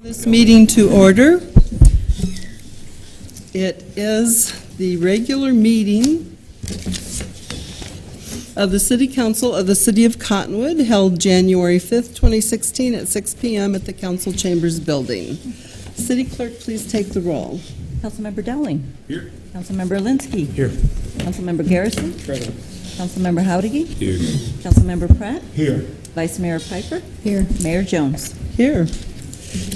This meeting to order. It is the regular meeting of the City Council of the City of Cottonwood held January 5th, 2016 at 6 p.m. at the Council Chambers Building. City Clerk, please take the roll. Councilmember Dowling. Here. Councilmember Alinsky. Here. Councilmember Garrison. Present. Councilmember Howdige. Here. Councilmember Pratt. Here. Vice Mayor Piper. Here. Mayor Jones. Here.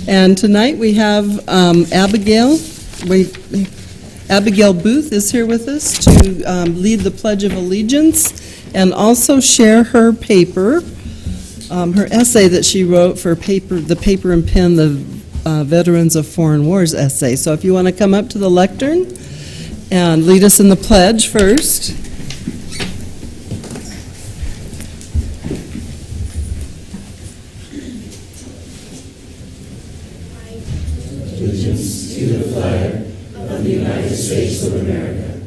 And tonight we have Abigail Booth is here with us to lead the Pledge of Allegiance and also share her paper, her essay that she wrote for the Paper and Pen, the Veterans of Foreign Wars essay. So if you want to come up to the lectern and lead us in the pledge first. Allegiance to the flag of the United States of America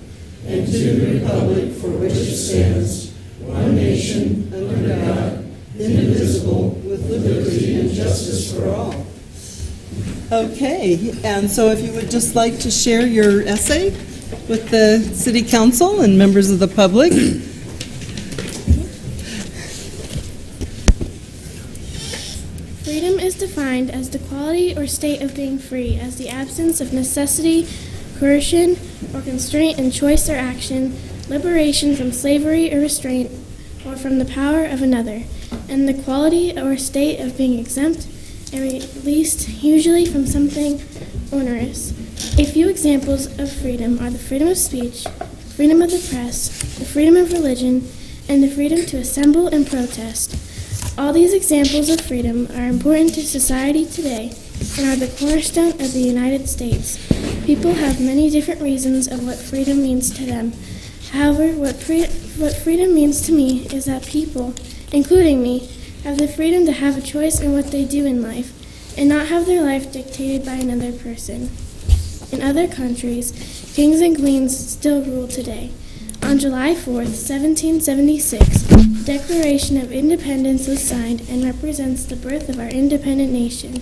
and to the republic for which it stands, one nation, under God, indivisible, with liberty and justice for all. Okay, and so if you would just like to share your essay with the City Council and members of the public. Freedom is defined as the quality or state of being free, as the absence of necessity, coercion, or constraint in choice or action, liberation from slavery or restraint, or from the power of another, and the quality or state of being exempt and released, usually from something onerous. A few examples of freedom are the freedom of speech, freedom of the press, the freedom of religion, and the freedom to assemble and protest. All these examples of freedom are important to society today and are the cornerstone of the United States. People have many different reasons of what freedom means to them. However, what freedom means to me is that people, including me, have the freedom to have a choice in what they do in life and not have their life dictated by another person. In other countries, kings and queens still rule today. On July 4th, 1776, the Declaration of Independence was signed and represents the birth of our independent nation.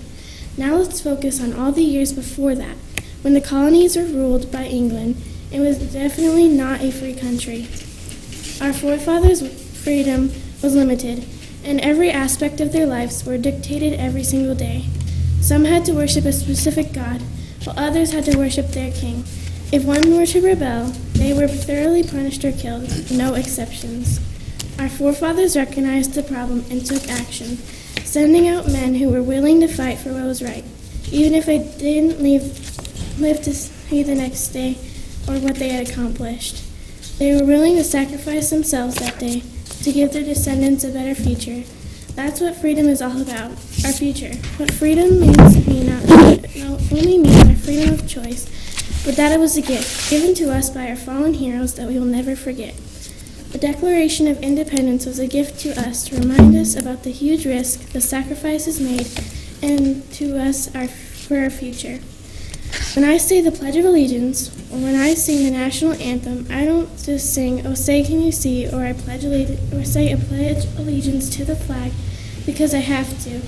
Now let's focus on all the years before that, when the colonies were ruled by England. It was definitely not a free country. Our forefathers' freedom was limited, and every aspect of their lives were dictated every single day. Some had to worship a specific god, while others had to worship their king. If one were to rebel, they were thoroughly punished or killed, no exceptions. Our forefathers recognized the problem and took action, sending out men who were willing to fight for what was right, even if they didn't live to see the next day or what they had accomplished. They were willing to sacrifice themselves that day to give their descendants a better future. That's what freedom is all about, our future. What freedom means to me not only means our freedom of choice, but that it was a gift given to us by our fallen heroes that we will never forget. The Declaration of Independence was a gift to us to remind us about the huge risk, the sacrifices made, and to us for our future. When I say the Pledge of Allegiance, or when I sing the national anthem, I don't just sing, "Oh, say can you see," or say I pledge allegiance to the flag because I have to.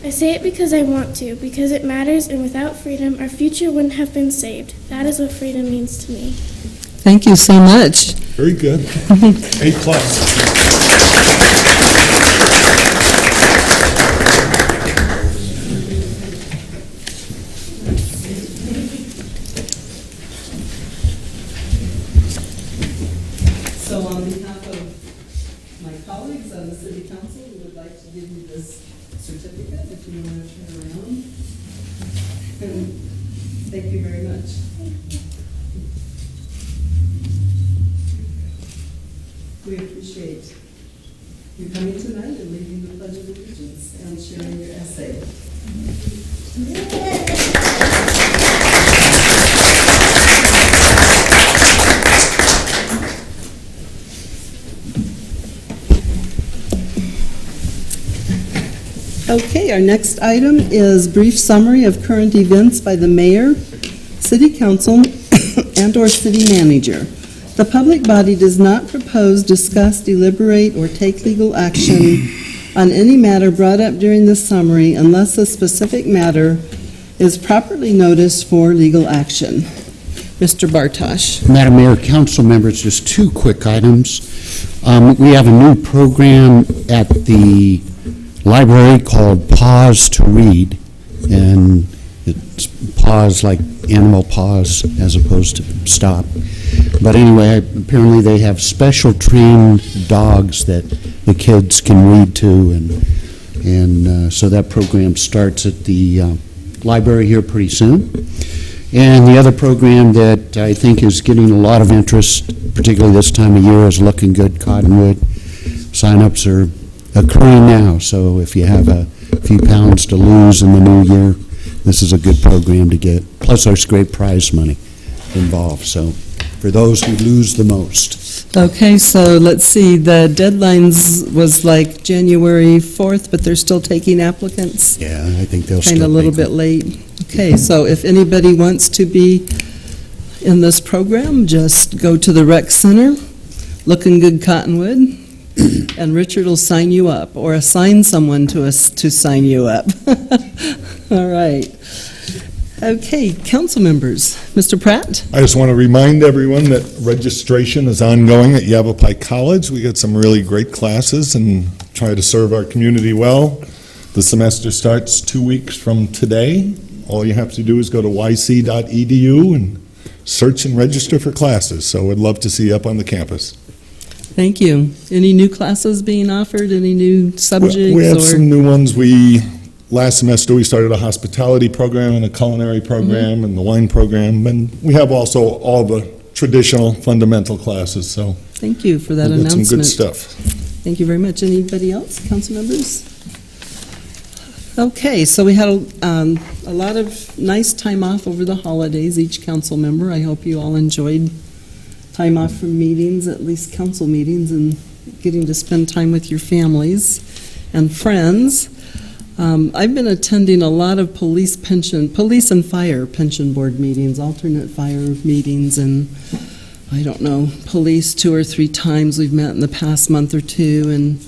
I say it because I want to, because it matters, and without freedom, our future wouldn't have been saved. That is what freedom means to me. Thank you so much. Very good. A plus. So on behalf of my colleagues on the City Council, we would like to give you this certificate if you want to turn around. And thank you very much. We appreciate you coming tonight and leading the Pledge of Allegiance and sharing your essay. Okay, our next item is brief summary of current events by the mayor, city council, and/or city manager. The public body does not propose, discuss, deliberate, or take legal action on any matter brought up during this summary unless a specific matter is properly noticed for legal action. Mr. Bartosh. Madam Mayor, council members, just two quick items. We have a new program at the library called Pause to Read, and it's pause like animal pause as opposed to stop. But anyway, apparently they have special trained dogs that the kids can read to, and so that program starts at the library here pretty soon. And the other program that I think is getting a lot of interest, particularly this time of year, is Looking Good Cottonwood. Sign-ups are occurring now, so if you have a few pounds to lose in the new year, this is a good program to get. Plus, there's great prize money involved, so for those who lose the most. Okay, so let's see, the deadlines was like January 4th, but they're still taking applicants? Yeah, I think they'll still Kind of a little take bit them. late. Okay, so if anybody wants to be in this program, just go to the rec center, Looking Good Cottonwood, and Richard will sign you up, or assign someone to us to sign you up. All right. Okay, council members. Mr. Pratt? I just want to remind everyone that registration is ongoing at Yavapai College. We got some really great classes and try to serve our community well. The semester starts 2 weeks from today. All you have to do is go to yc.edu and search and register for classes. So we'd love to see you up on the campus. Thank you. Any new classes being offered? Any new subjects? We have some new ones. Last semester, we started a hospitality program and a culinary program and the wine program. And we have also all the traditional fundamental classes. So Thank you for that we've got announcement. some good stuff. Thank you very much. Anybody else, council members? Okay, so we had a lot of nice time off over the holidays, each council member. I hope you all enjoyed time off from meetings, at least council meetings, and getting to spend time with your families and friends. I've been attending a lot of police and fire pension board meetings, alternate fire meetings, and I don't know, police 2 or 3 times we've met in the past month or two,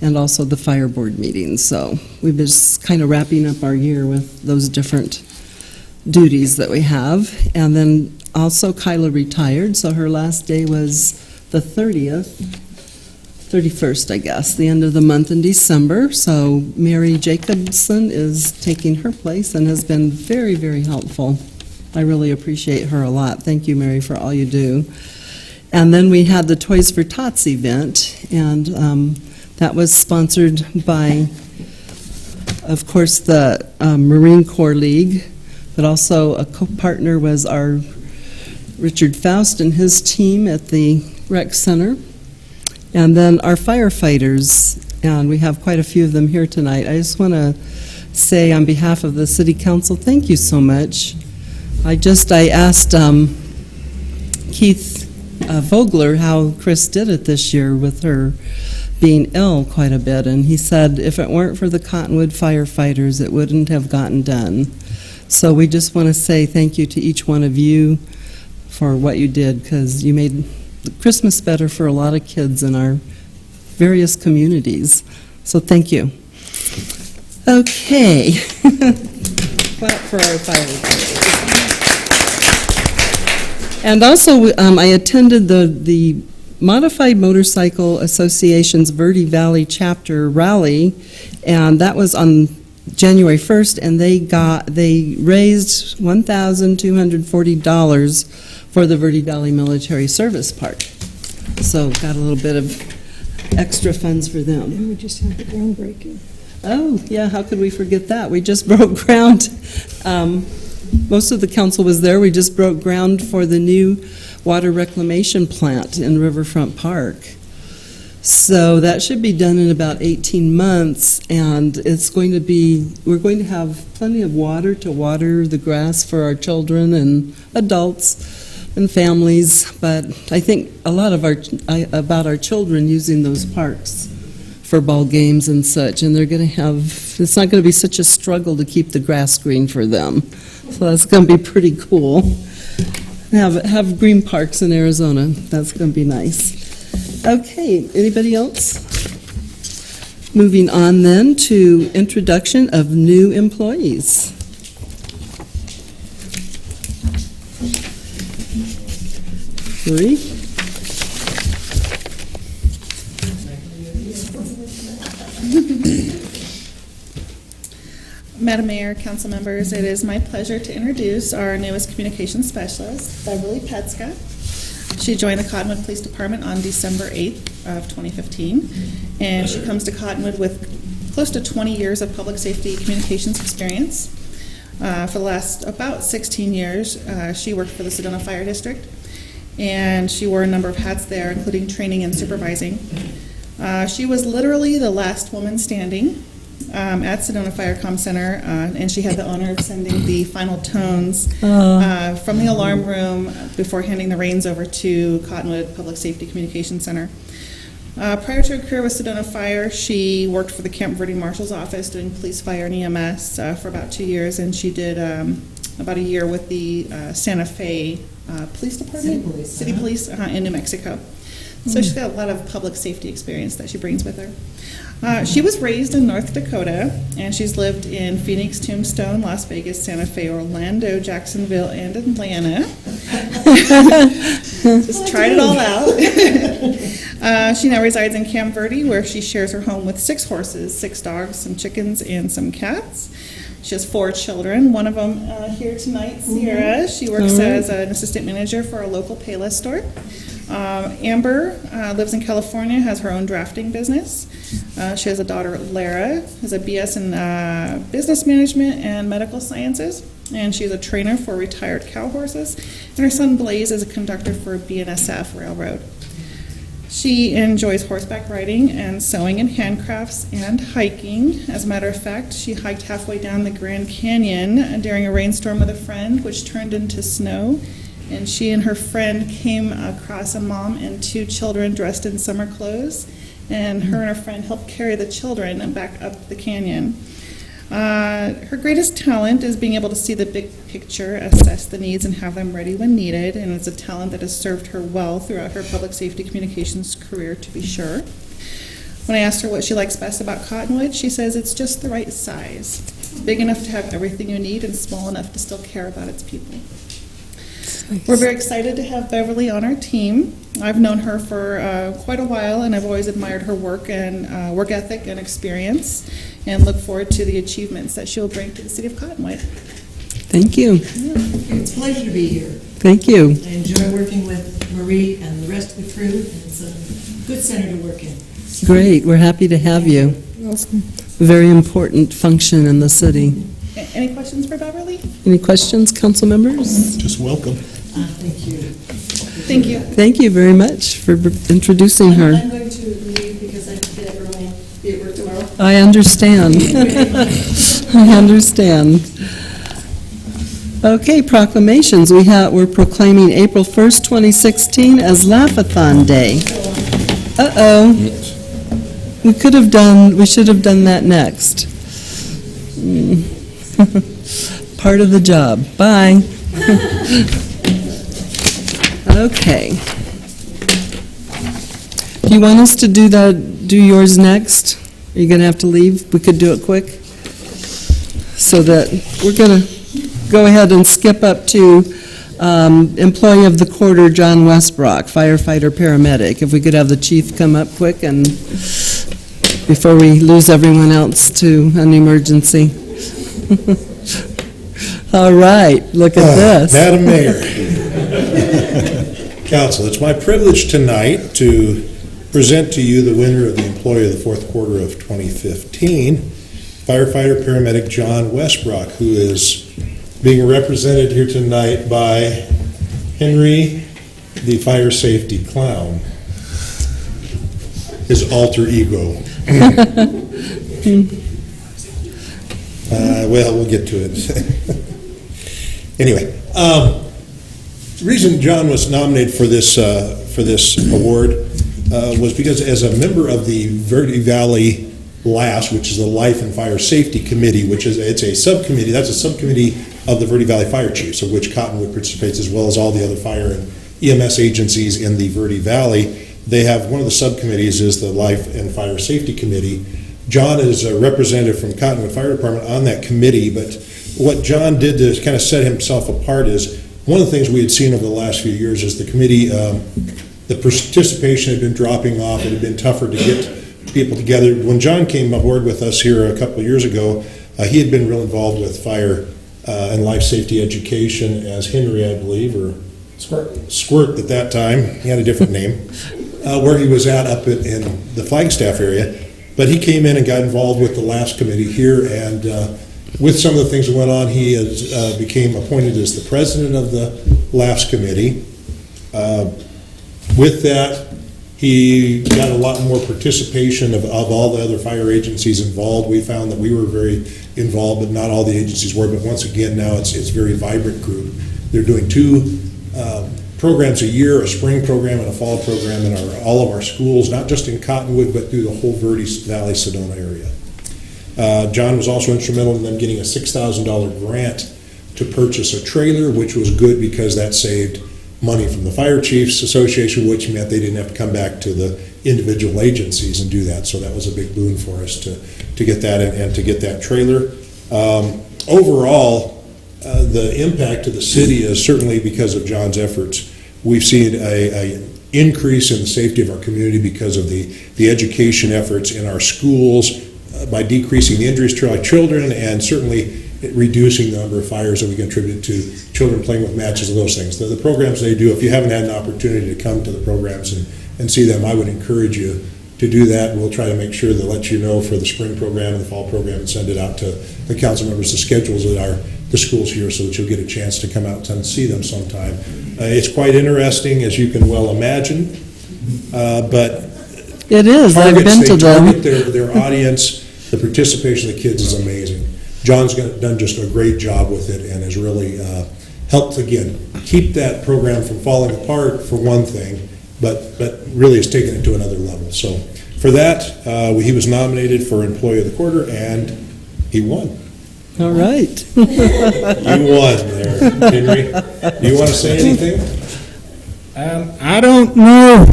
and also the fire board meetings. So we've been just kind of wrapping up our year with those different duties that we have. And then also Kyla retired, so her last day was the 31st, I guess, the end of the month in December. So Mary Jacobson is taking her place and has been very, very helpful. I really appreciate her a lot. Thank you, Mary, for all you do. And then we had the Toys for Tots event, and that was sponsored by, of course, the Marine Corps League, but also a co-partner was our Richard Faust and his team at the rec center. And then our firefighters, and we have quite a few of them here tonight. I just want to say on behalf of the City Council, thank you so much. I asked Keith Vogler how Chris did it this year with her being ill quite a bit, and he said if it weren't for the Cottonwood firefighters, it wouldn't have gotten done. So we just want to say thank you to each one of you for what you did, because you made Christmas better for a lot of kids in our various communities. So thank you. Okay. Clap for our firefighters. And also, I attended the Modified Motorcycle Association's Verde Valley chapter rally, and that was on January 1st, and they raised $1,240 for the Verde Valley Military Service Park. So got a little bit of extra funds for them. And we just had the groundbreaking. Oh, yeah, how could we forget that? We just broke ground. Most of the council was there. We just broke ground for the new water reclamation plant in Riverfront Park. So that should be done in about 18 months, and we're going to have plenty of water to water the grass for our children and adults and families, but I think a lot of about our children using those parks for ball games and such, and it's not going to be such a struggle to keep the grass green for them. So that's going to be pretty cool. Have green parks in Arizona. That's going to be nice. Okay, anybody else? Moving on then to introduction of new employees. Marie? Madam Mayor, council members, it is my pleasure to introduce our newest communications specialist, Beverly Petska. She joined the Cottonwood Police Department on December 8th of 2015, and she comes to Cottonwood with close to 20 years of public safety communications experience. For the last about 16 years, she worked for the Sedona Fire District, and she wore a number of hats there, including training and supervising. She was literally the last woman standing at Sedona Fire Comm Center, and she had the honor of sending the final tones from the alarm room before handing the reins over to Cottonwood Public Safety Communications Center. Prior to her career with Sedona Fire, she worked for the Camp Verde Marshal's Office doing police, fire, and EMS for about 2 years, and she did about a year with the Santa Fe Police Department, City Police in New Mexico. So she's got a lot of public safety experience that she brings with her. She was raised in North Dakota, and she's lived in Phoenix, Tombstone, Las Vegas, Santa Fe, Orlando, Jacksonville, and Atlanta. Just tried it all out. She now resides in Camp Verde, where she shares her home with 6 horses, 6 dogs, some chickens, and some cats. She has 4 children. One of them here tonight, Sierra. She works as an assistant manager for a local Payless store. Amber lives in California, has her own drafting business. She has a daughter, Lara, who's a BS in business management and medical sciences, and she's a trainer for retired cow horses. And her son, Blaze, is a conductor for BNSF Railroad. She enjoys horseback riding and sewing and handcrafts and hiking. As a matter of fact, she hiked halfway down the Grand Canyon during a rainstorm with a friend, which turned into snow. And she and her friend came across a mom and 2 children dressed in summer clothes, and her and her friend helped carry the children back up the canyon. Her greatest talent is being able to see the big picture, assess the needs, and have them ready when needed, and it's a talent that has served her well throughout her public safety communications career, to be sure. When I asked her what she likes best about Cottonwood, she says it's just the right size. It's big enough to have everything you need and small enough to still care about its people. We're very excited to have Beverly on our team. I've known her for quite a while, and I've always admired her work and work ethic and experience, and look forward to the achievements that she'll bring to the city of Cottonwood. Thank you. It's a pleasure to be here. Thank you. I enjoy working with Marie and the rest of the crew, and it's a good center to work in. Great. We're happy to have you. Very important function in the city. Any questions for Beverly? Any questions, council members? Just welcome. Thank you. Thank you. Thank you very much for introducing her. I'm going to leave because I have to get up early and be at work tomorrow. I understand. I understand. Okay, proclamations. We're proclaiming April 1st, 2016 as Laugh-a-thon Day. Uh-oh. We should have done that next. Part of the job. Bye. Okay. Do you want us to do yours next? Are you going to have to leave? We could do it quick. So that we're going to go ahead and skip up to Employee of the Quarter, John Westbrook, firefighter, paramedic. If we could have the chief come up quick and before we lose everyone else to an emergency. All right, look at this. Madam Mayor, Council, it's my privilege tonight to present to you the winner of the Employee of the Fourth Quarter of 2015, firefighter paramedic John Westbrook, who is being represented here tonight by Henry, the fire safety clown, his alter ego. Well, we'll get to it. Anyway, the reason John was nominated for this award was because as a member of the Verde Valley LASS, which is the Life and Fire Safety Committee, it's a subcommittee. That's a subcommittee of the Verde Valley Fire Chiefs, of which Cottonwood participates, as well as all the other fire and EMS agencies in the Verde Valley. They have one of the subcommittees is the Life and Fire Safety Committee. John is a representative from Cottonwood Fire Department on that committee, but what John did to kind of set himself apart is one of the things we had seen over the last few years is the committee, the participation had been dropping off. It had been tougher to get people together. When John came aboard with us here a couple of years ago, he had been real involved with fire and life safety education as Henry, I believe, or Squirt at that time. He had a different name, where he was at up in the Flagstaff area. But he came in and got involved with the LAFS committee here, and with some of the things that went on, he became appointed as the president of the LAFS committee. With that, he got a lot more participation of all the other fire agencies involved. We found that we were very involved, but not all the agencies were. But once again, now it's a very vibrant group. They're doing 2 programs a year, a spring program and a fall program in all of our schools, not just in Cottonwood, but through the whole Verde Valley, Sedona area. John was also instrumental in them getting a $6,000 grant to purchase a trailer, which was good because that saved money from the Fire Chiefs Association, which meant they didn't have to come back to the individual agencies and do that. So that was a big boon for us to get that and to get that trailer. Overall, the impact to the city is certainly because of John's efforts. We've seen a increase in the safety of our community because of the education efforts in our schools by decreasing the injuries to our children and certainly reducing the number of fires that we contribute to children playing with matches and those things. The programs they do, if you haven't had an opportunity to come to the programs and see them, I would encourage you to do that. We'll try to make sure to let you know for the spring program and the fall program and send it out to the council members, the schedules that are the schools here, so that you'll get a chance to come out and see them sometime. It's quite interesting, as you can well imagine, but It is, I've been to them. They target their audience. The participation of the kids is amazing. John's done just a great job with it and has really helped, again, keep that program from falling apart, for one thing, but really has taken it to another level. So for that, he was nominated for Employee of the Quarter, and he won. All right. You won there, Henry. Do you want to say anything? I don't know.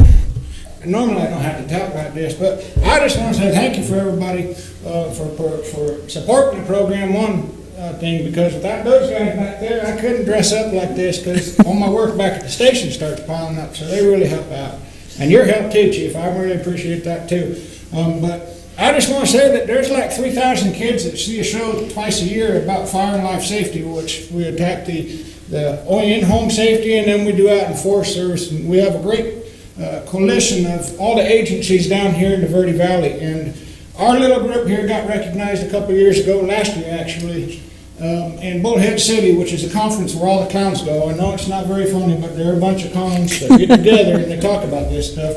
Normally I don't have to talk like this, but I just want to say thank you for everybody for supporting the program one thing, because without those guys back there, I couldn't dress up like this, because all my work back at the station starts piling up, so they really help out. And your help too, Chief. I really appreciate that too. But I just want to say that there's like 3,000 kids that see a show twice a year about fire and life safety, which we attack the in-home safety, and then we do out in Forest Service. And we have a great coalition of all the agencies down here in the Verde Valley. And our little group here got recognized a couple of years ago, last year actually, in Bullhead City, which is a conference where all the clowns go. I know it's not very funny, but there are a bunch of clowns that get together and they talk about this stuff.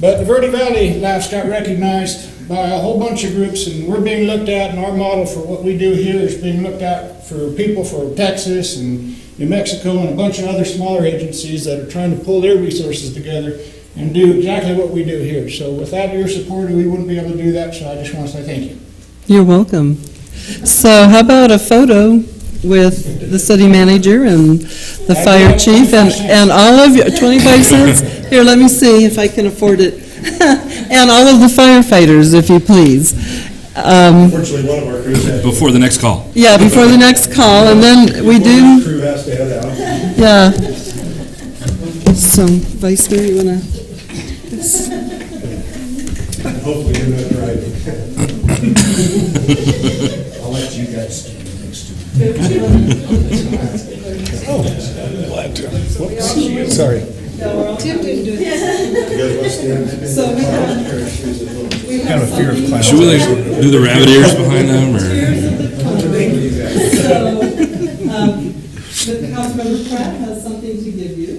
But the Verde Valley Laughs got recognized by a whole bunch of groups, and we're being looked at, and our model for what we do here is being looked at for people for Texas and New Mexico and a bunch of other smaller agencies that are trying to pull their resources together and do exactly what we do here. So without your support, we wouldn't be able to do that, so I just want to say thank you. You're welcome. So how about a photo with the city manager and the fire chief and all of you, 25 cents? Here, let me see if I can afford it. And all of the firefighters, if you please. Unfortunately, one of our crews had Before the next call. Yeah, before the next call, and then we do, crew has to head out. yeah. So, Vice Mayor, you want to? Hopefully you're not driving. I'll let you guys stand next to me. Glad to. Whoops. Sorry. Tim didn't do it. So we have Kind of a fear of clowns. Should we like do the rabbit ears behind them, or? So, Councilmember Pratt has something to give you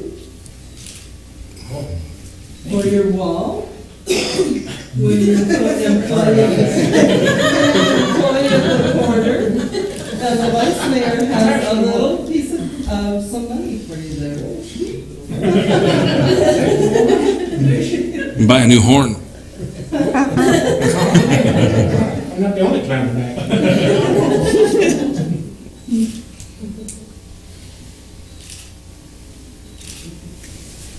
for your wall. When you put employee of the quarter, and the vice mayor has a little piece of some money for you there. Buy a new horn. I'm not the only clown tonight.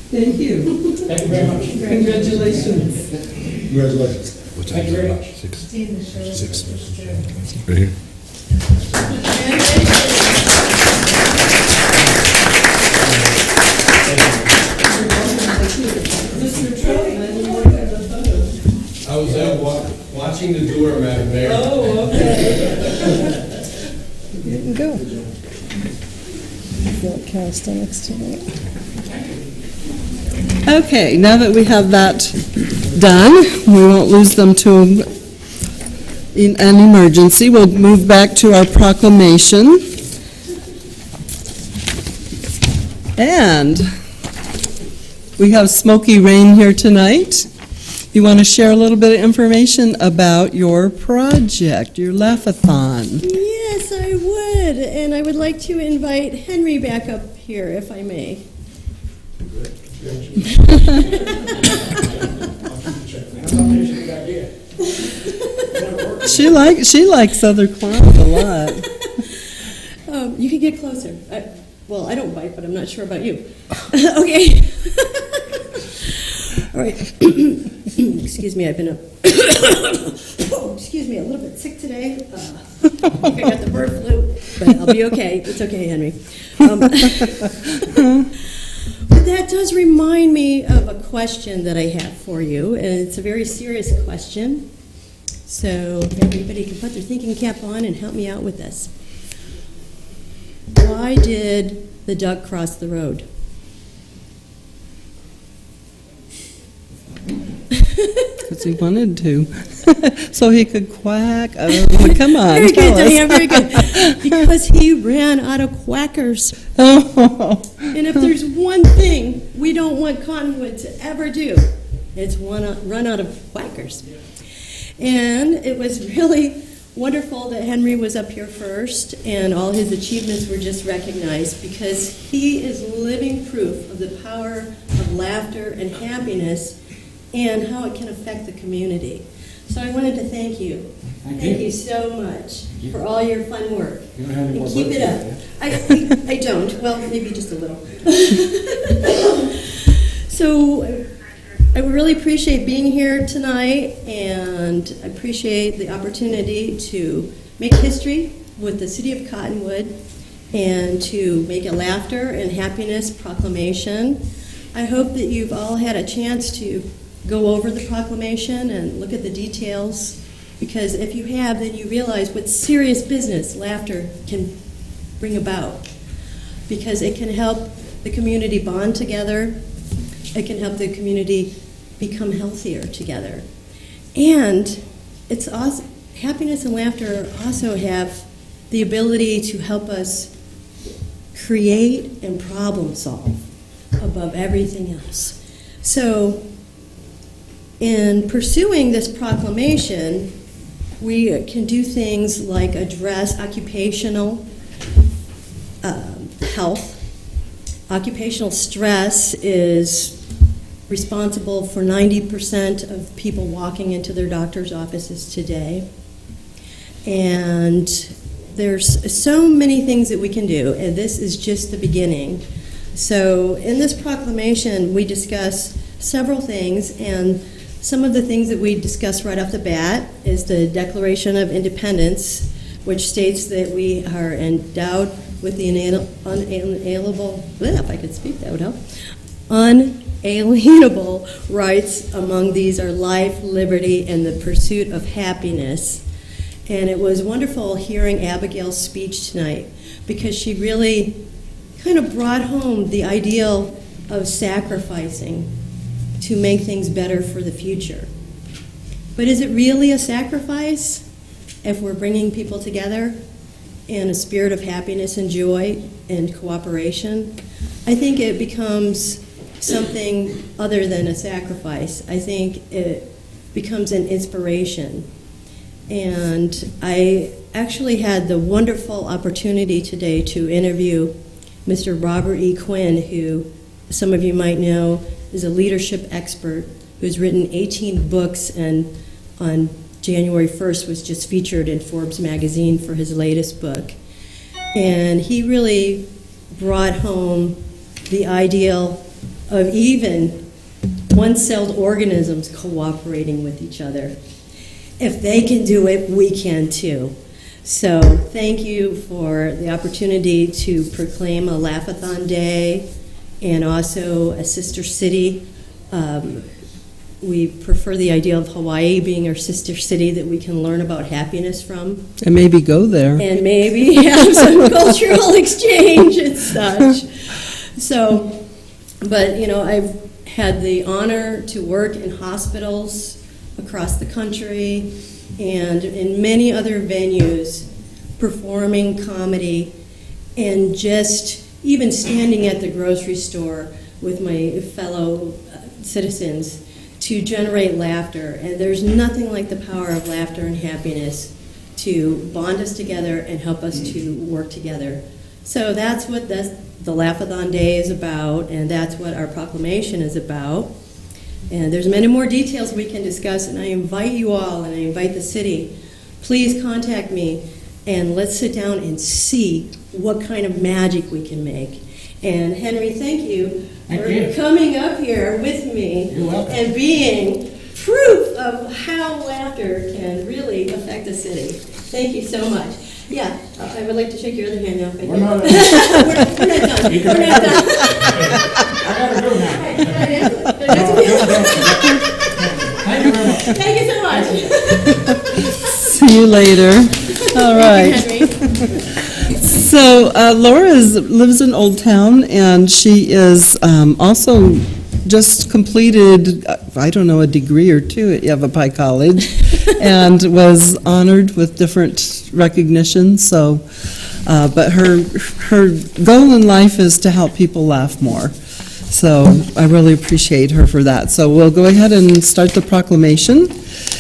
Thank you. Thank you very much. Congratulations. Congratulations. Thank you very much. Right here. locking the door, Madam Mayor. Oh, okay. You can go. Got calisthenics tonight. Okay, now that we have that done, we won't lose them to an emergency. We'll move back to our proclamation. And we have Smoky Rain here tonight. You want to share a little bit of information about your project, your laugh-a-thon? Yes, I would, and I would like to invite Henry back up here, if I may. She likes other clowns a lot. You can get closer. Well, I don't bite, but I'm not sure about you. Okay. All right. Excuse me, I've been excuse me, a little bit sick today. I think I got the bird flu, but I'll be okay. It's okay, Henry. But that does remind me of a question that I have for you, and it's a very serious question. So everybody can put their thinking cap on and help me out with this. Why did the duck cross the road? Because he wanted to. So he could quack. Come on, Very tell good, us. Diane, very good. Because he ran out of quackers. Oh. And if there's one thing we don't want Cottonwood to ever do, it's run out of quackers. And it was really wonderful that Henry was up here first and all his achievements were just recognized, because he is living proof of the power of laughter and happiness and how it can affect the community. So I wanted to thank you. Thank you so much for all your fun work. You don't have any more And keep it birthdays, up. I don't. Well, maybe just a little. So I really appreciate being here tonight, and I appreciate the opportunity to make history with the City of Cottonwood and to make a laughter and happiness proclamation. I hope that you've all had a chance to go over the proclamation and look at the details, because if you have, then you realize what serious business laughter can bring about, because it can help the community bond together, it can help the community become healthier together. And it's also, happiness and laughter also have the ability to help us create and problem solve above everything else. So in pursuing this proclamation, we can do things like address occupational health. Occupational stress is responsible for 90% of people walking into their doctor's offices today. And there's so many things that we can do, and this is just the beginning. So in this proclamation, we discuss several things, and some of the things that we discuss right off the bat is the Declaration of Independence, which states that we are endowed with the unalienable, if I could speak, that would help, unalienable rights. Among these are life, liberty, and the pursuit of happiness. And it was wonderful hearing Abigail's speech tonight, because she really kind of brought home the ideal of sacrificing to make things better for the future. But is it really a sacrifice if we're bringing people together in a spirit of happiness and joy and cooperation? I think it becomes something other than a sacrifice. I think it becomes an inspiration. And I actually had the wonderful opportunity today to interview Mr. Robert E. Quinn, who some of you might know is a leadership expert who's written 18 books, and on January 1st was just featured in Forbes magazine for his latest book. And he really brought home the ideal of even one-celled organisms cooperating with each other. If they can do it, we can too. So thank you for the opportunity to proclaim a Laugh-a-thon Day and also a sister city we prefer the idea of Hawaii being our sister city that we can learn about happiness from. And maybe go there. And maybe have some cultural exchange and such. So, but, you know, I've had the honor to work in hospitals across the country and in many other venues performing comedy, and just even standing at the grocery store with my fellow citizens to generate laughter. And there's nothing like the power of laughter and happiness to bond us together and help us to work together. So that's what the Laugh-a-thon Day is about, and that's what our proclamation is about. And there's many more details we can discuss, and I invite you all, and I invite the city, please contact me, and let's sit down and see what kind of magic we can make. And Henry, thank you for coming up here with me and being proof of how laughter can really affect the city. Thank you so much. Yeah, I would like to shake your other hand now. We're not done. We're not done. We're not done. I gotta go now. Thank you very much. Thank you so much. See you later. All right. So Laura lives in Old Town, and she is also just completed, I don't know, a degree or two at Yavapai College, and was honored with different recognitions. So, but her goal in life is to help people laugh more. So I really appreciate her for that. So we'll go ahead and start the proclamation.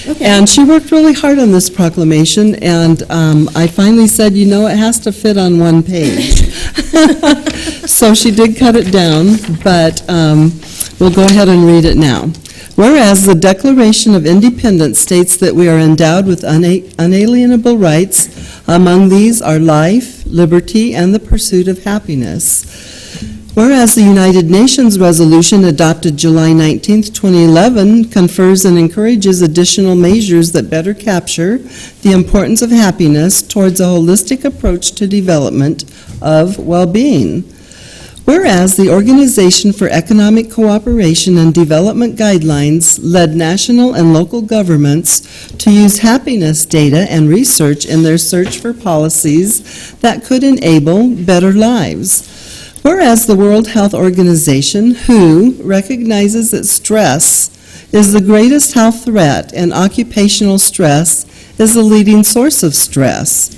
Okay. And she worked really hard on this proclamation, and I finally said, you know, it has to fit on one page. So she did cut it down, but we'll go ahead and read it now. Whereas the Declaration of Independence states that we are endowed with unalienable rights, among these are life, liberty, and the pursuit of happiness. Whereas the United Nations resolution adopted July 19, 2011, confers and encourages additional measures that better capture the importance of happiness towards a holistic approach to development of well-being. Whereas the Organization for Economic Cooperation and Development Guidelines led national and local governments to use happiness data and research in their search for policies that could enable better lives. Whereas the World Health Organization, WHO, recognizes that stress is the greatest health threat and occupational stress is the leading source of stress.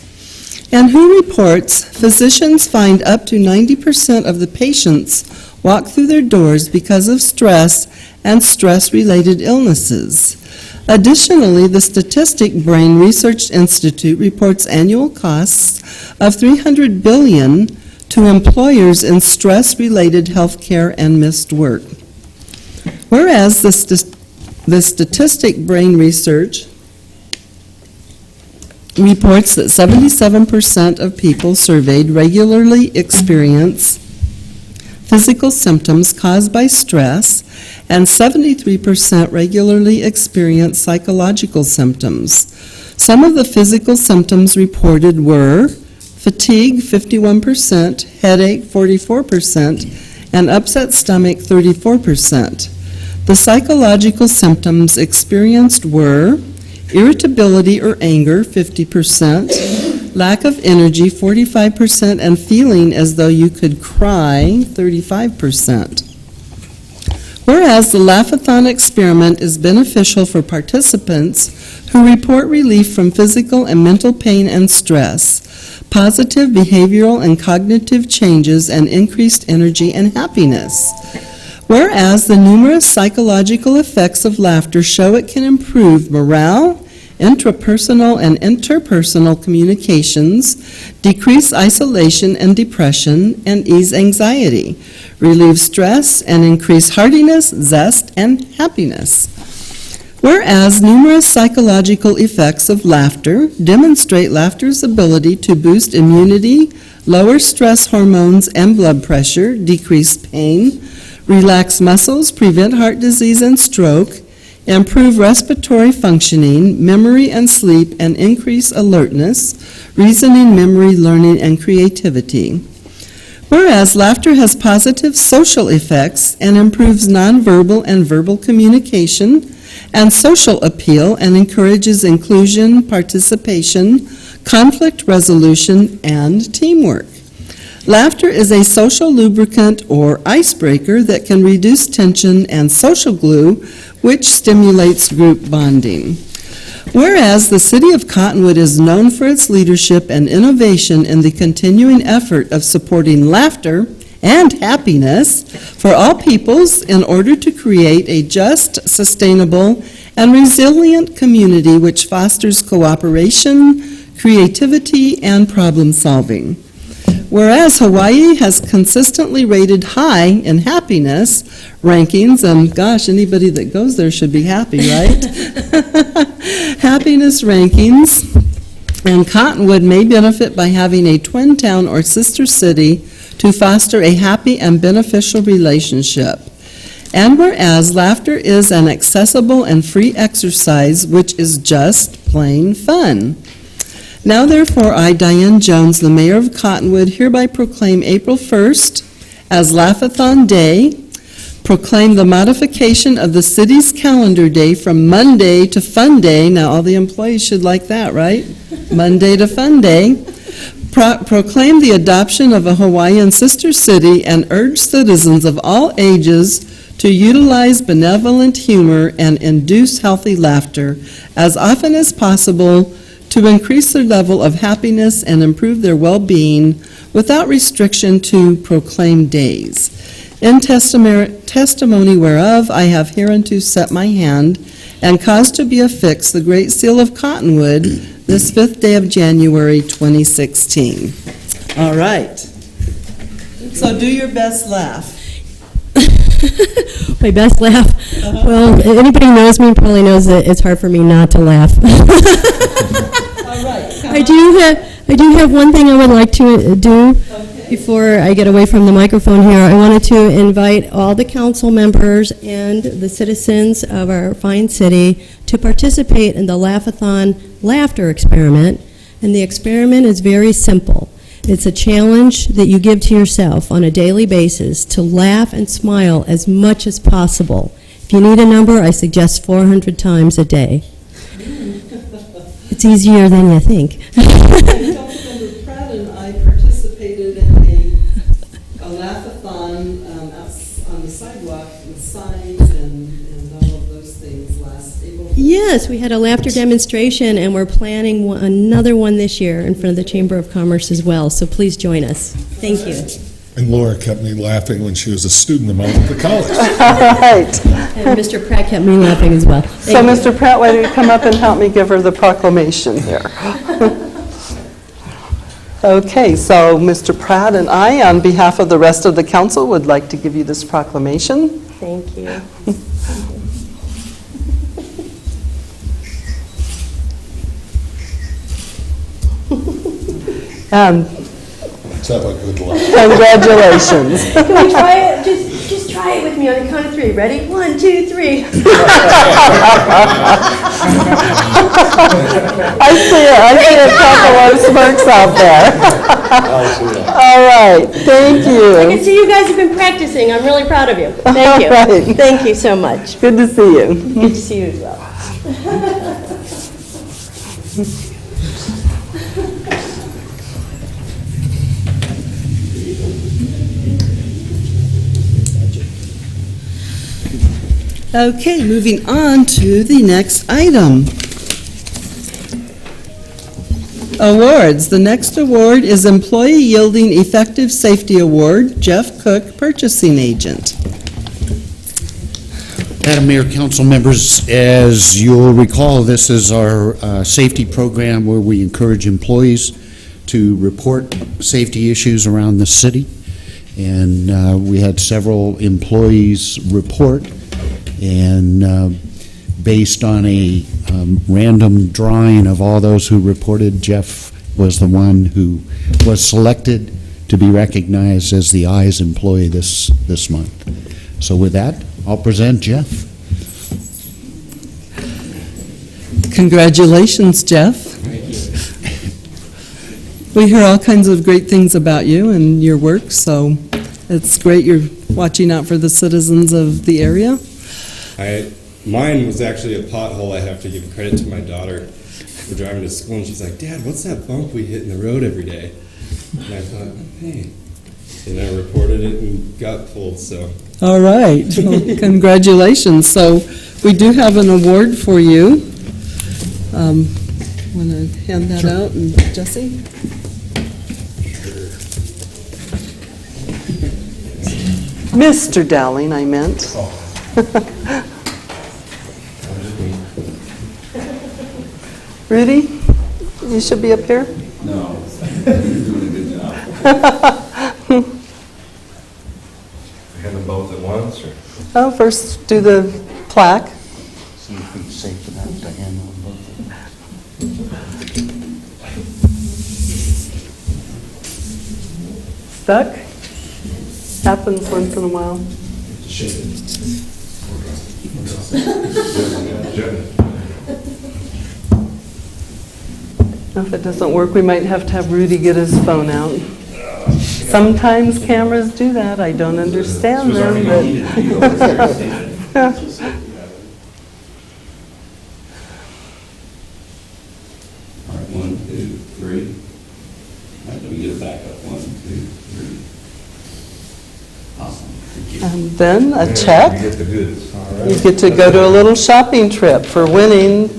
And WHO reports physicians find up to 90% of the patients walk through their doors because of stress and stress-related illnesses. Additionally, the Statistic Brain Research Institute reports annual costs of $300 billion to employers in stress-related health care and missed work. Whereas the Statistic Brain Research reports that 77% of people surveyed regularly experience physical symptoms caused by stress, and 73% regularly experience psychological symptoms. Some of the physical symptoms reported were fatigue, 51%, headache, 44%, and upset stomach, 34%. The psychological symptoms experienced were irritability or anger, 50%, lack of energy, 45%, and feeling as though you could cry, 35%. Whereas the Laugh-a-thon experiment is beneficial for participants who report relief from physical and mental pain and stress, positive behavioral and cognitive changes, and increased energy and happiness. Whereas the numerous psychological effects of laughter show it can improve morale, intrapersonal and interpersonal communications, decrease isolation and depression, and ease anxiety, relieve stress, and increase hardiness, zest, and happiness. Whereas numerous psychological effects of laughter demonstrate laughter's ability to boost immunity, lower stress hormones and blood pressure, decrease pain, relax muscles, prevent heart disease and stroke, improve respiratory functioning, memory and sleep, and increase alertness, reasoning, memory, learning, and creativity. Whereas laughter has positive social effects and improves nonverbal and verbal communication and social appeal and encourages inclusion, participation, conflict resolution, and teamwork. Laughter is a social lubricant or icebreaker that can reduce tension and social glue, which stimulates group bonding. Whereas the city of Cottonwood is known for its leadership and innovation in the continuing effort of supporting laughter and happiness for all peoples in order to create a just, sustainable, and resilient community which fosters cooperation, creativity, and problem solving. Whereas Hawaii has consistently rated high in happiness rankings, and gosh, anybody that goes there should be happy, right? Happiness rankings, and Cottonwood may benefit by having a twin town or sister city to foster a happy and beneficial relationship. And whereas laughter is an accessible and free exercise which is just plain fun. Now therefore, I, Diane Jones, the mayor of Cottonwood, hereby proclaim April 1st as Laugh-a-thon Day, proclaim the modification of the city's calendar day from Monday to Fun Day. Now all the employees should like that, right? Monday to Fun Day. Proclaim the adoption of a Hawaiian sister city and urge citizens of all ages to utilize benevolent humor and induce healthy laughter as often as possible to increase their level of happiness and improve their well-being without restriction to proclaimed days. In testimony whereof I have hereunto set my hand and caused to be affixed the Great Seal of Cottonwood this 5th day of January 2016. All right. So do your best laugh. My best laugh. Well, anybody who knows me probably knows that it's hard for me not to laugh. All right. I do have one thing I would like to do before I get away from the microphone here. I wanted to invite all the council members and the citizens of our fine city to participate in the Laugh-a-thon laughter experiment. And the experiment is very simple. It's a challenge that you give to yourself on a daily basis to laugh and smile as much as possible. If you need a number, I suggest 400 times a day. It's easier than you think. Councilmember Pratt and I participated in a laugh-a-thon on the sidewalk with signs and all of those things last April. Yes, we had a laughter demonstration, and we're planning another one this year in front of the Chamber of Commerce as well, so please join us. Thank you. And Laura kept me laughing when she was a student of mine at the college. All right. And Mr. Pratt kept me laughing as well. So, Mr. Pratt, why don't you come up and help me give her the proclamation here? Okay, so Mr. Pratt and I, on behalf of the rest of the council, would like to give you this proclamation. Thank you. Let's have a good laugh. Congratulations. Can we try it? Just try it with me on the count of 3. Ready? 1, 2, 3. I see a couple of smirks out there. All right, thank I you. can see you guys have been practicing. I'm really proud of you. Thank you. All right. Thank you so much. Good to see you. Good to see you as well. Okay, moving on to the next item. Awards. The next award is Employee Yielding Effective Safety Award, Jeff Cook, Purchasing Agent. Madam Mayor, council members, as you'll recall, this is our safety program where we encourage employees to report safety issues around the city. And we had several employees report, and based on a random drawing of all those who reported, Jeff was the one who was selected to be recognized as the EYES employee this month. So with that, I'll present Jeff. Congratulations, Jeff. We hear all kinds of great things about you and your work, so it's great you're watching out for the citizens of the area. Mine was actually a pothole. I have to give credit to my daughter. We're driving to school, and she's like, "Dad, what's that bump we hit in the road every day?" And I thought, hey. And I reported it and got pulled, so. All right. Well, congratulations. So we do have an award for you. Want to hand that out? And Jesse? Mr. Dowling, I meant. Rudy, you should be up here. No, you're doing a good job. Have them both at once, or? Oh, first do the plaque. See if it's safe enough to handle both of them. Stuck? Happens once in a while. If it doesn't work, we might have to have Rudy get his phone out. Sometimes cameras do that. I don't understand them, but. All right, 1, 2, 3. All right, let me get it back up. 1, 2, 3. Awesome. Thank you. And then a check. You get the goods. All right. You get to go to a little shopping trip for winning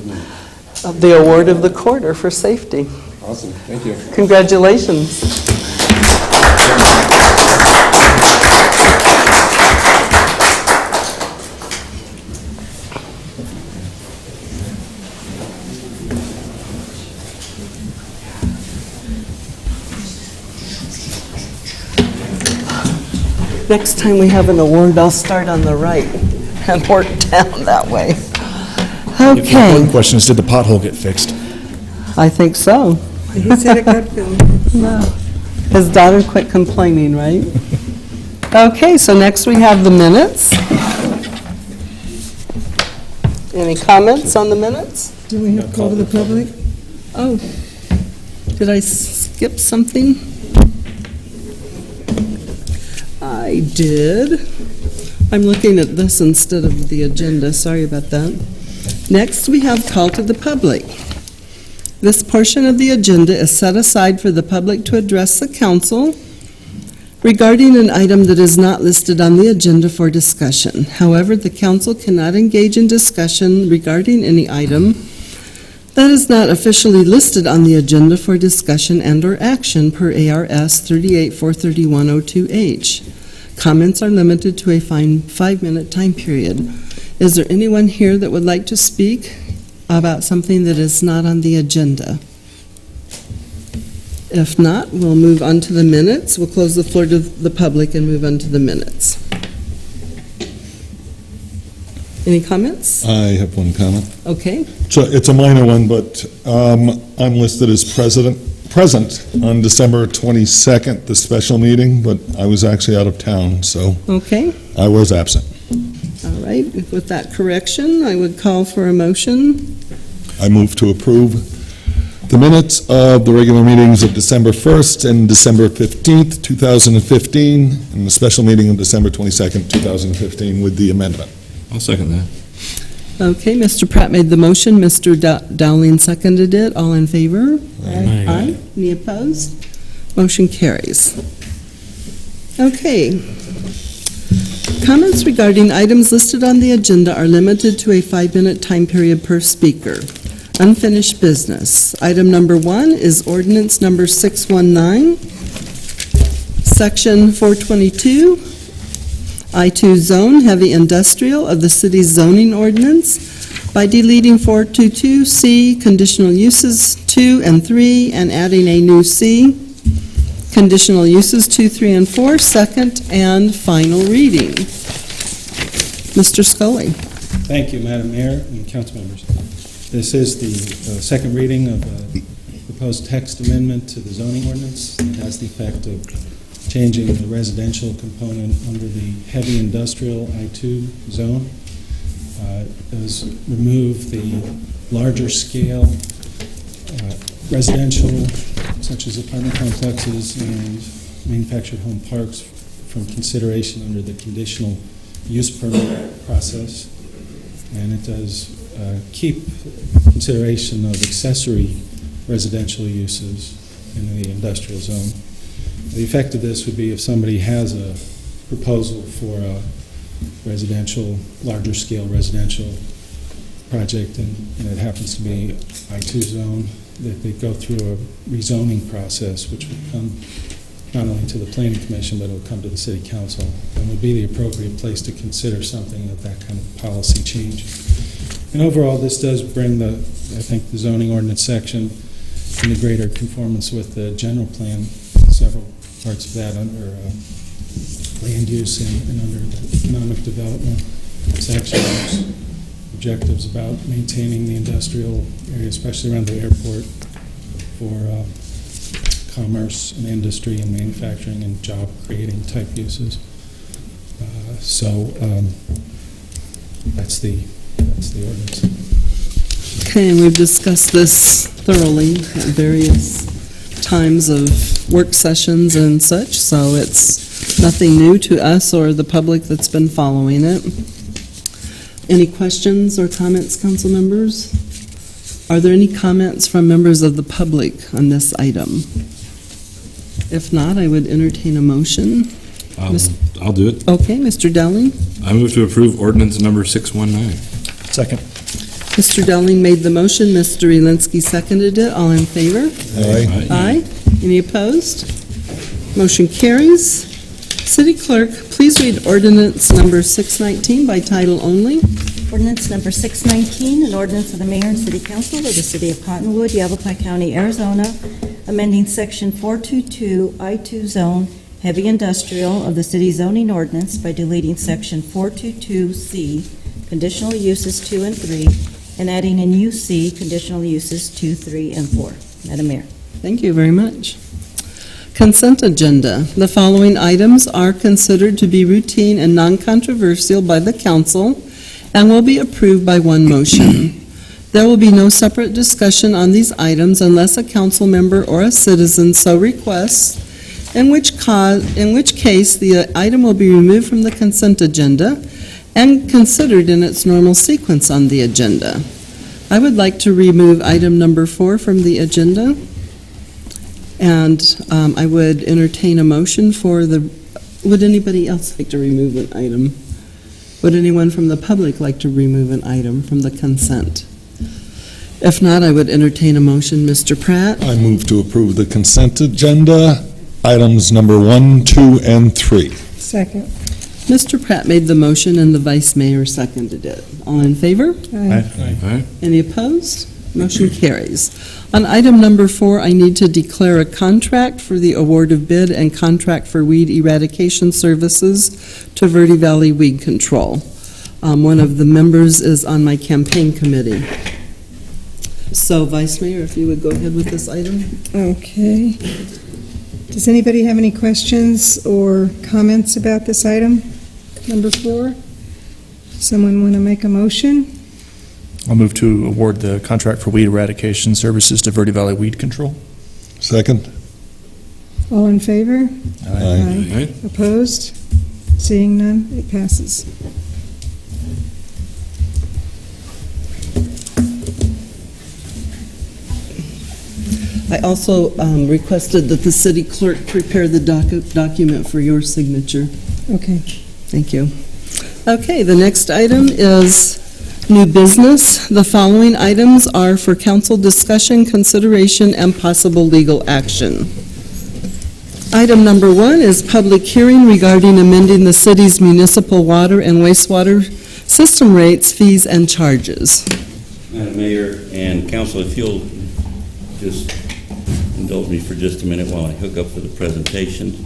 the award of the quarter for safety. Awesome, thank you. Congratulations. Next time we have an award, I'll start on the right and work down that way. The Okay, important question is, did the pothole get fixed? I think so. He said it got filled. No. His daughter quit complaining, right? Okay, so next we have the minutes. Any comments on the minutes? Do we have to call to the public? Oh, did I skip something? I did. I'm looking at this instead of the agenda. Sorry about that. Next, we have call to the public. This portion of the agenda is set aside for the public to address the council regarding an item that is not listed on the agenda for discussion. However, the council cannot engage in discussion regarding any item that is not officially listed on the agenda for discussion and/or action per ARS 38-431-02H. Comments are limited to a 5-minute time period. Is there anyone here that would like to speak about something that is not on the agenda? If not, we'll move on to the minutes. We'll close the floor to the public and move on to the minutes. Any comments? I have one comment. Okay. So it's a minor one, but I'm listed as present on December 22nd, the special meeting, but I was actually out of town, so Okay. I was absent. All right. With that correction, I would call for a motion. I move to approve the minutes of the regular meetings of December 1st and December 15th, 2015, and the special meeting of December 22nd, 2015, with the amendment. I'll second that. Okay, Mr. Pratt made the motion, Mr. Dowling seconded it. All in favor? Aye. Aye. Any opposed? Motion carries. Okay. Comments regarding items listed on the agenda are limited to a 5-minute time period per speaker. Unfinished business. Item number 1 is ordinance number 619, section 422, I-2 zone, heavy industrial of the city's zoning ordinance by deleting 422C, conditional uses 2 and 3, and adding a new C, conditional uses 2, 3, and 4, second and final reading. Mr. Scully. Thank you, Madam Mayor and council members. This is the second reading of a proposed text amendment to the zoning ordinance that has the effect of changing the residential component under the heavy industrial I-2 zone. It does remove the larger scale residential such as apartment complexes and manufactured home parks from consideration under the conditional use permit process. And it does keep consideration of accessory residential uses in the industrial zone. The effect of this would be if somebody has a proposal for a residential, larger scale residential project, and it happens to be I2 zone, that they go through a rezoning process, which would come not only to the planning commission, but it will come to the city council, and would be the appropriate place to consider something of that kind of policy change. And overall, this does bring I think, the zoning ordinance section into greater conformance with the general plan, several parts of that under land use and under the economic development sections, objectives about maintaining the industrial area, especially around the airport, for commerce and industry and manufacturing and job-creating type uses. That's the ordinance. Okay, and we've discussed this thoroughly at various times of work sessions and such, so it's nothing new to us or the public that's been following it. Any questions or comments, council members? Are there any comments from members of the public on this item? If not, I would entertain a motion. I'll do it. Okay, Mr. Dowling? I move to approve ordinance number 619. Second. Mr. Dowling made the motion, Mr. Elinsky seconded it. All in favor? Aye. Aye. Any opposed? Motion carries. City Clerk, please read ordinance number 619 by title only. Ordinance number 619, an ordinance of the Mayor and City Council of the City of Cottonwood, Yavapai County, Arizona, amending Section 422 I2 Zone Heavy Industrial of the City Zoning Ordinance by deleting Section 422C, Conditional Uses 2 and 3, and adding a new C, Conditional Uses 2, 3, and 4. Madam Mayor. Thank you very much. Consent agenda. The following items are considered to be routine and non-controversial by the council and will be approved by one motion. There will be no separate discussion on these items unless a council member or a citizen so requests, in which case the item will be removed from the consent agenda and considered in its normal sequence on the agenda. I would like to remove item number 4 from the agenda, and I would entertain a motion for would anybody else like to remove an item? Would anyone from the public like to remove an item from the consent? If not, I would entertain a motion. Mr. Pratt? I move to approve the consent agenda, items number 1, 2, and 3. Second. Mr. Pratt made the motion and the Vice Mayor seconded it. All in favor? Aye. Any opposed? Motion carries. On item number 4, I need to declare a contract for the award of bid and contract for weed eradication services to Verde Valley Weed Control. One of the members is on my campaign committee. So, Vice Mayor, if you would go ahead with this item. Okay. Does anybody have any questions or comments about this item, number 4? Someone want to make a motion? I'll move to award the contract for weed eradication services to Verde Valley Weed Control. Second. All in favor? Aye. Aye. Opposed? Seeing none, it passes. I also requested that the city clerk prepare the document for your signature. Okay. Thank you. Okay, the next item is new business. The following items are for council discussion, consideration, and possible legal action. Item number 1 is public hearing regarding amending the city's municipal water and wastewater system rates, fees, and charges. Madam Mayor and Council, if you'll just indulge me for just a minute while I hook up for the presentation.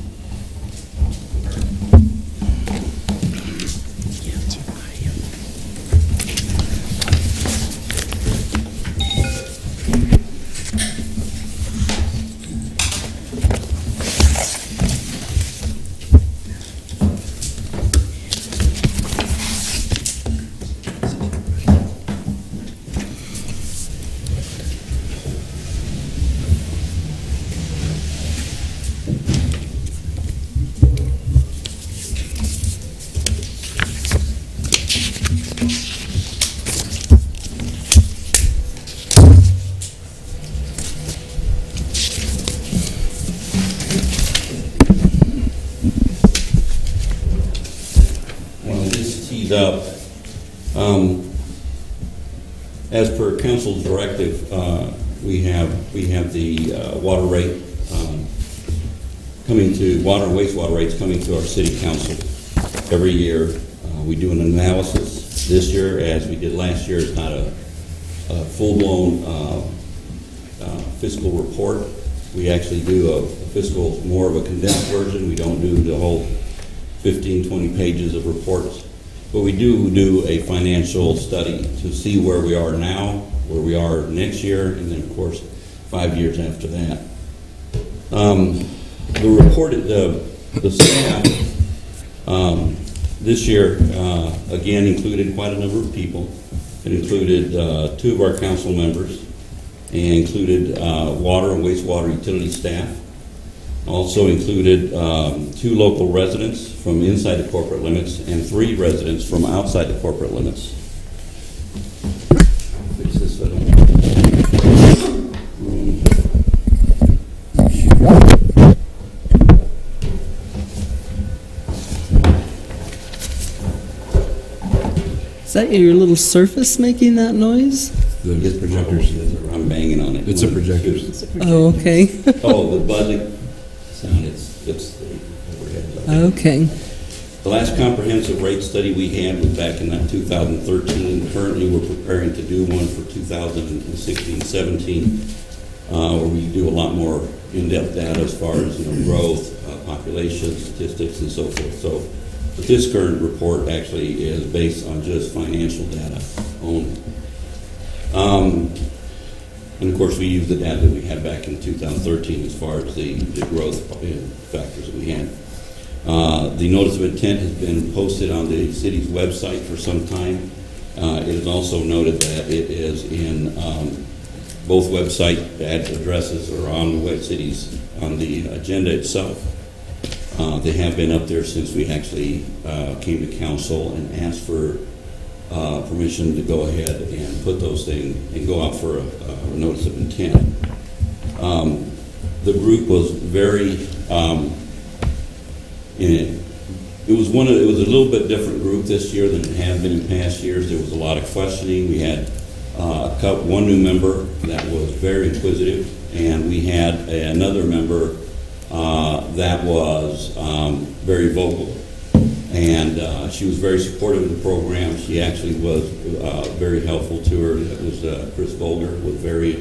Well, this teed up. As per council's directive, we have the water rate coming to, water and wastewater rates coming to our city council every year. We do an analysis this year, as we did last year. It's not a full-blown fiscal report. We actually do a fiscal, more of a condensed version. We don't do the whole 15, 20 pages of reports. But we do a financial study to see where we are now, where we are next year, and then, of course, 5 years after that. The report, the staff this year, again, included quite a number of people. It included 2 of our council members, and included water and wastewater utility staff. Also included 2 local residents from inside the corporate limits and 3 residents from outside the corporate limits. Fix this so I don't- Is that your little surface making that noise? It's projectors. I'm banging on it. It's a projector. Oh, okay. Oh, the buzzing sound, it's the overhead. Okay. The last comprehensive rate study we had was back in 2013. Currently, we're preparing to do one for 2016-17, where we do a lot more in-depth data as far as growth, population, statistics, and so forth. So, but this current report actually is based on just financial data only. And of course, we use the data that we had back in 2013 as far as the growth factors that we had. The notice of intent has been posted on the city's website for some time. It is also noted that it is in both website addresses or on the city's on the agenda itself. They have been up there since we actually came to council and asked for permission to go ahead and put those things and go out for a notice of intent. The group was very. It was a little bit different group this year than it had been in past years. There was a lot of questioning. We had one new member that was very inquisitive, and we had another member that was very vocal. And she was very supportive of the program. She actually was very helpful to her. It was Chris Vogler, was very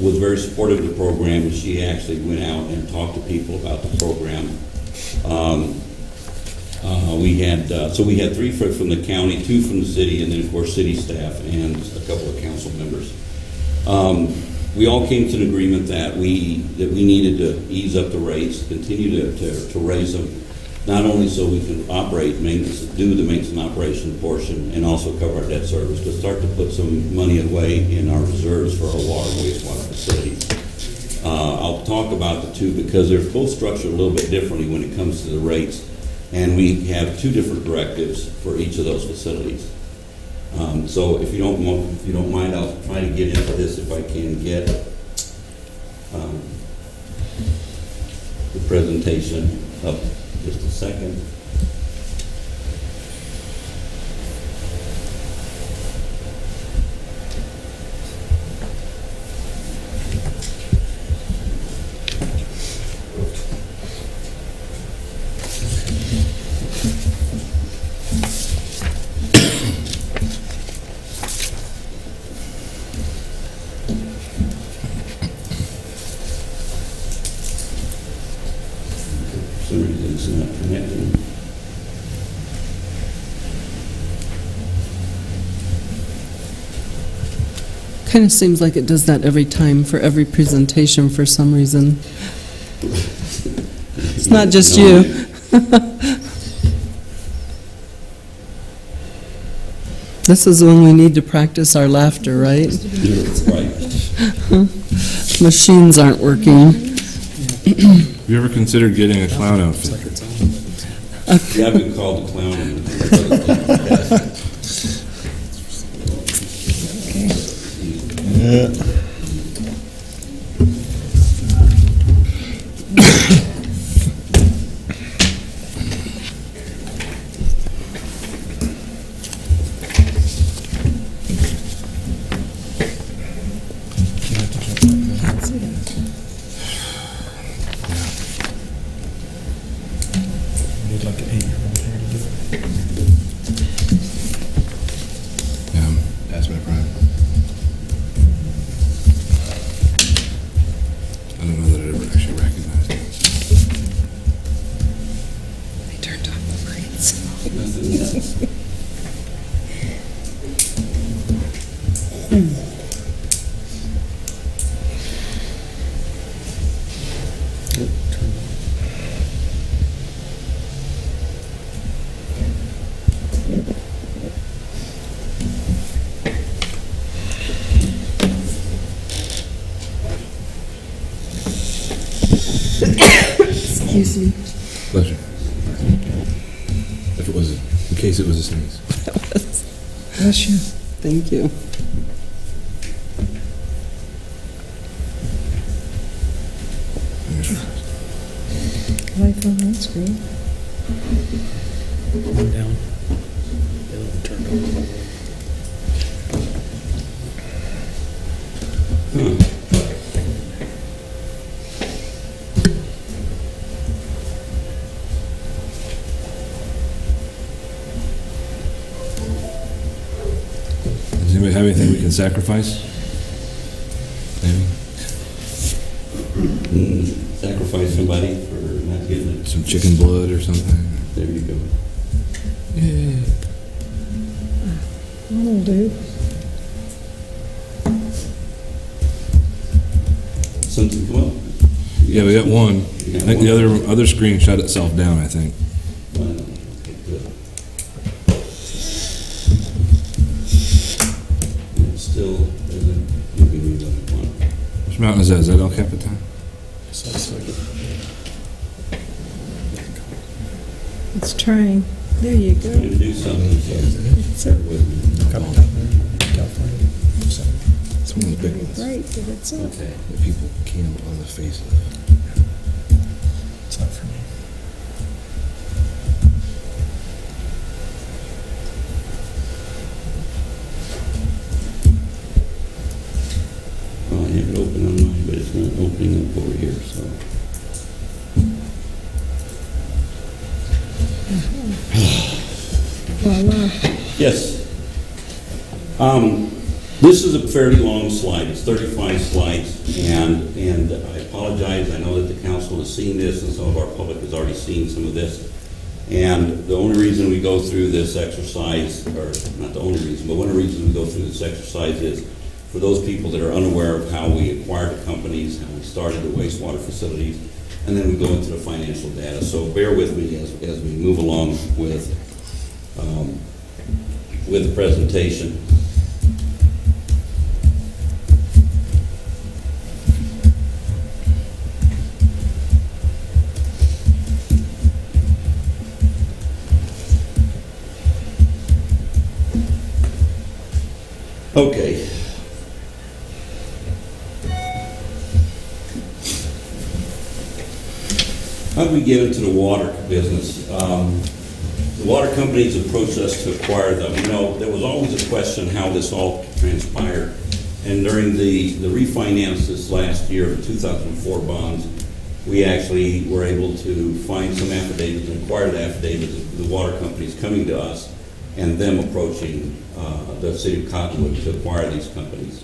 was very supportive of the program, and she actually went out and talked to people about the program. We had 3 from the county, 2 from the city, and then of course city staff and a couple of council members. We all came to an agreement that we needed to ease up the rates, continue to raise them, not only so we can operate maintenance, do the maintenance operation portion, and also cover our debt service, but start to put some money away in our reserves for our water and wastewater facilities. I'll talk about the 2 because they're both structured a little bit differently when it comes to the rates, and we have 2 different directives for each of those facilities. So if you don't mind, I'll try to get into this if I can get the presentation up just a second. For some reason it's not connecting. Kind of seems like it does that every time for every presentation for some reason. It's not just you. This is when we need to practice our laughter, right? Right. Machines aren't working. Have you ever considered getting a clown outfit? Yeah, I've been called the clown. Yeah. Need like an 8-year-old here to do it. Yeah, that's my prime. I don't know that I ever actually recognized it. They turned off the lights. Excuse me. Pleasure. If it was, in case it was a sneeze. Bless you. Thank you. Life on screen. One down. The other one turned over. Does anybody have anything we can sacrifice? Maybe? Sacrifice somebody for not getting it. Some chicken blood or something? There you go. Yeah. That'll do. Something come up. Yeah, we got one. I think the other screen shut itself down, I think. Okay, good. It still isn't moving me like I want. Which mountain is that? Is that El Capitan? It's trying. There you go. I'm gonna do something. It's a It's one of the big ones. right, but it's up. Okay. That people camp on the face of. It's not for me. Well, I have it open on mine, but it's not opening up over here, so. Voila. Yes. This is a fairly long slide. It's 35 slides, and I apologize. I know that the council has seen this, and some of our public has already seen some of this. And the only reason we go through this exercise, or not the only reason, but one of the reasons we go through this exercise is for those people that are unaware of how we acquired the companies, how we started the wastewater facilities, and then we go into the financial data. So bear with me as we move along with the presentation. Okay. How did we get into the water business? The water companies approached us to acquire them. You know, there was always a question how this all transpired. And during the refinance this last year of the 2004 bonds, we actually were able to find some affidavits and acquire the affidavits of the water companies coming to us and them approaching the city of Cottonwood to acquire these companies.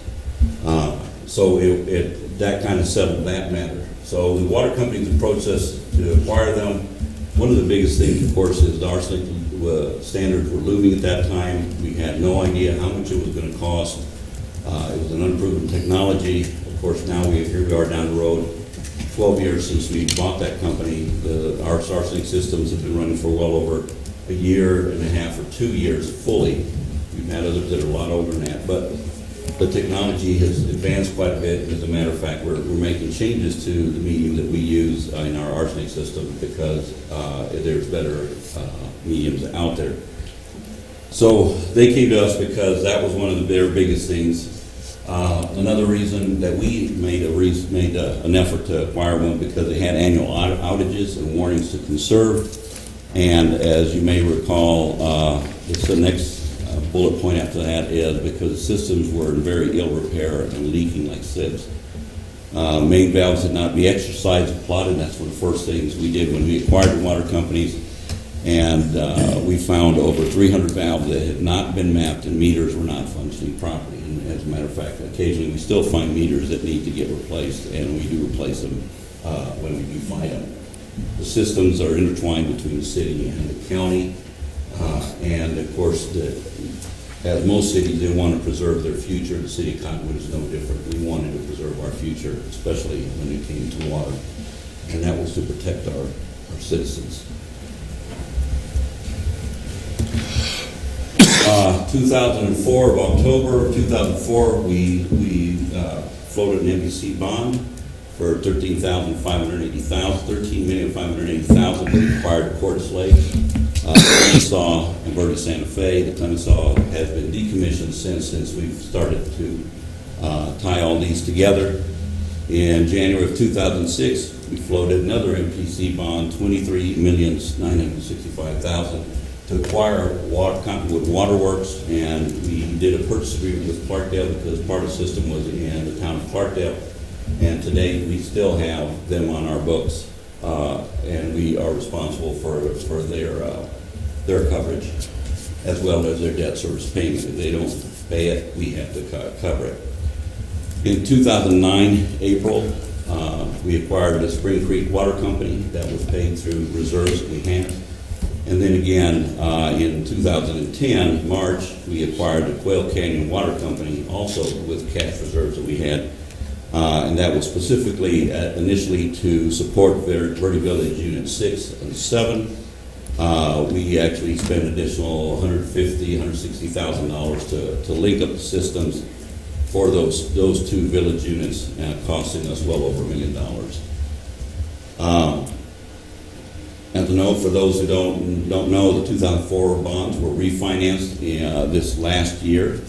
So that kind of settled that matter. So the water companies approached us to acquire them. One of the biggest things, of course, is the arsenic standards were looming at that time. We had no idea how much it was going to cost. It was an unproven technology. Of course, now here we are down the road, 12 years since we bought that company. Our arsenic systems have been running for well over a year and a half or 2 years fully. We've had others that are a lot older than that. But the technology has advanced quite a bit. As a matter of fact, we're making changes to the medium that we use in our arsenic system because there's better mediums out there. So they came to us because that was one of their biggest things. Another reason that we made an effort to acquire one because they had annual outages and warnings to conserve. And as you may recall, it's the next bullet point after that is because the systems were in very ill repair and leaking like sieves. Main valves had not been exercised and plotted. That's one of the first things we did when we acquired the water companies. And we found over 300 valves that had not been mapped and meters were not functioning properly. And as a matter of fact, occasionally we still find meters that need to get replaced, and we do replace them when we do find them. The systems are intertwined between the city and the county. And of course, as most cities, they want to preserve their future. The city of Cottonwood is no different. We wanted to preserve our future, especially when it came to water. And that was to protect our citizens. 2004, of October of 2004, we floated an MPC bond for $13,580,000 we acquired Cordis Lakes. Clemenceau and Verde Santa Fe. The Clemenceau has been decommissioned since we've started to tie all these together. In January of 2006, we floated another MPC bond, $23,965,000 to acquire Cottonwood Waterworks, and we did a purchase agreement with Clarkdale because part of the system was in the town of Clarkdale, and today we still have them on our books, and we are responsible for their coverage as well as their debt service payment. If they don't pay it, we have to cover it. In 2009, April, we acquired the Spring Creek Water Company. That was paid through reserves that we had. And then again, in 2010, March, we acquired the Quail Canyon Water Company, also with cash reserves that we had. And that was specifically initially to support Verde Village Unit 6 and 7. We actually spent an additional $150,000, $160,000 to link up the systems for those two village units, costing us well over $1 million. And to know, for those who don't know, the 2004 bonds were refinanced this last year.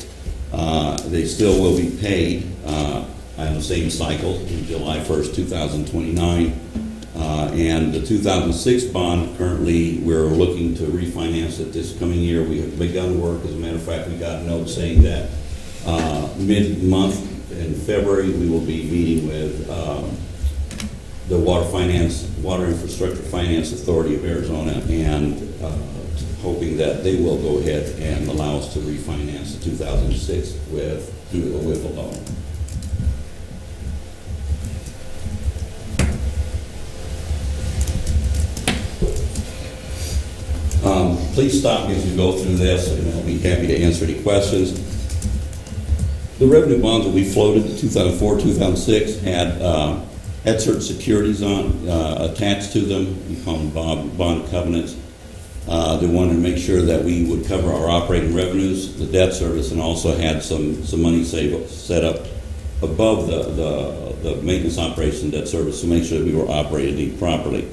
They still will be paid on the same cycle in July 1st, 2029. And the 2006 bond, currently, we're looking to refinance it this coming year. We have begun work. As a matter of fact, we got a note saying that mid-month in February, we will be meeting with the Water Infrastructure Finance Authority of Arizona, and hoping that they will go ahead and allow us to refinance the 2006 through a WIFA loan. Please stop me as we go through this, and I'll be happy to answer any questions. The revenue bonds that we floated in 2004, 2006 had certain securities attached to them. We call them bond covenants. They wanted to make sure that we would cover our operating revenues, the debt service, and also had some money set up above the maintenance operation debt service to make sure that we were operating properly.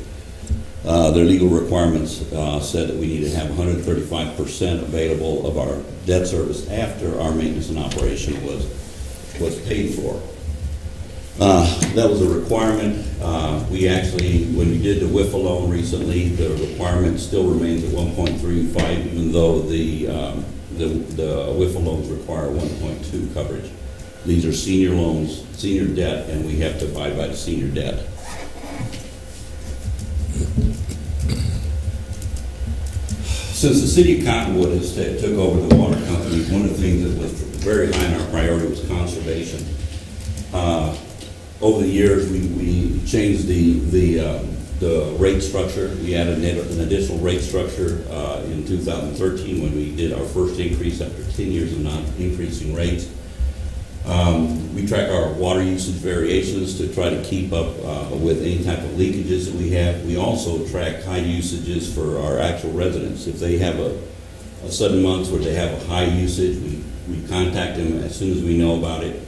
Their legal requirements said that we need to have 135% available of our debt service after our maintenance and operation was paid for. That was a requirement. We actually, when we did the WIFA loan recently, the requirement still remains at 1.35, even though the WIFA loans require 1.2 coverage. These are senior loans, senior debt, and we have to abide by the senior debt. Since the city of Cottonwood has took over the water company, one of the things that was very high on our priority was conservation. Over the years, we changed the rate structure. We added an additional rate structure in 2013 when we did our first increase after 10 years of not increasing rates. We track our water usage variations to try to keep up with any type of leakages that we have. We also track high usages for our actual residents. If they have a sudden months where they have a high usage, we contact them as soon as we know about it,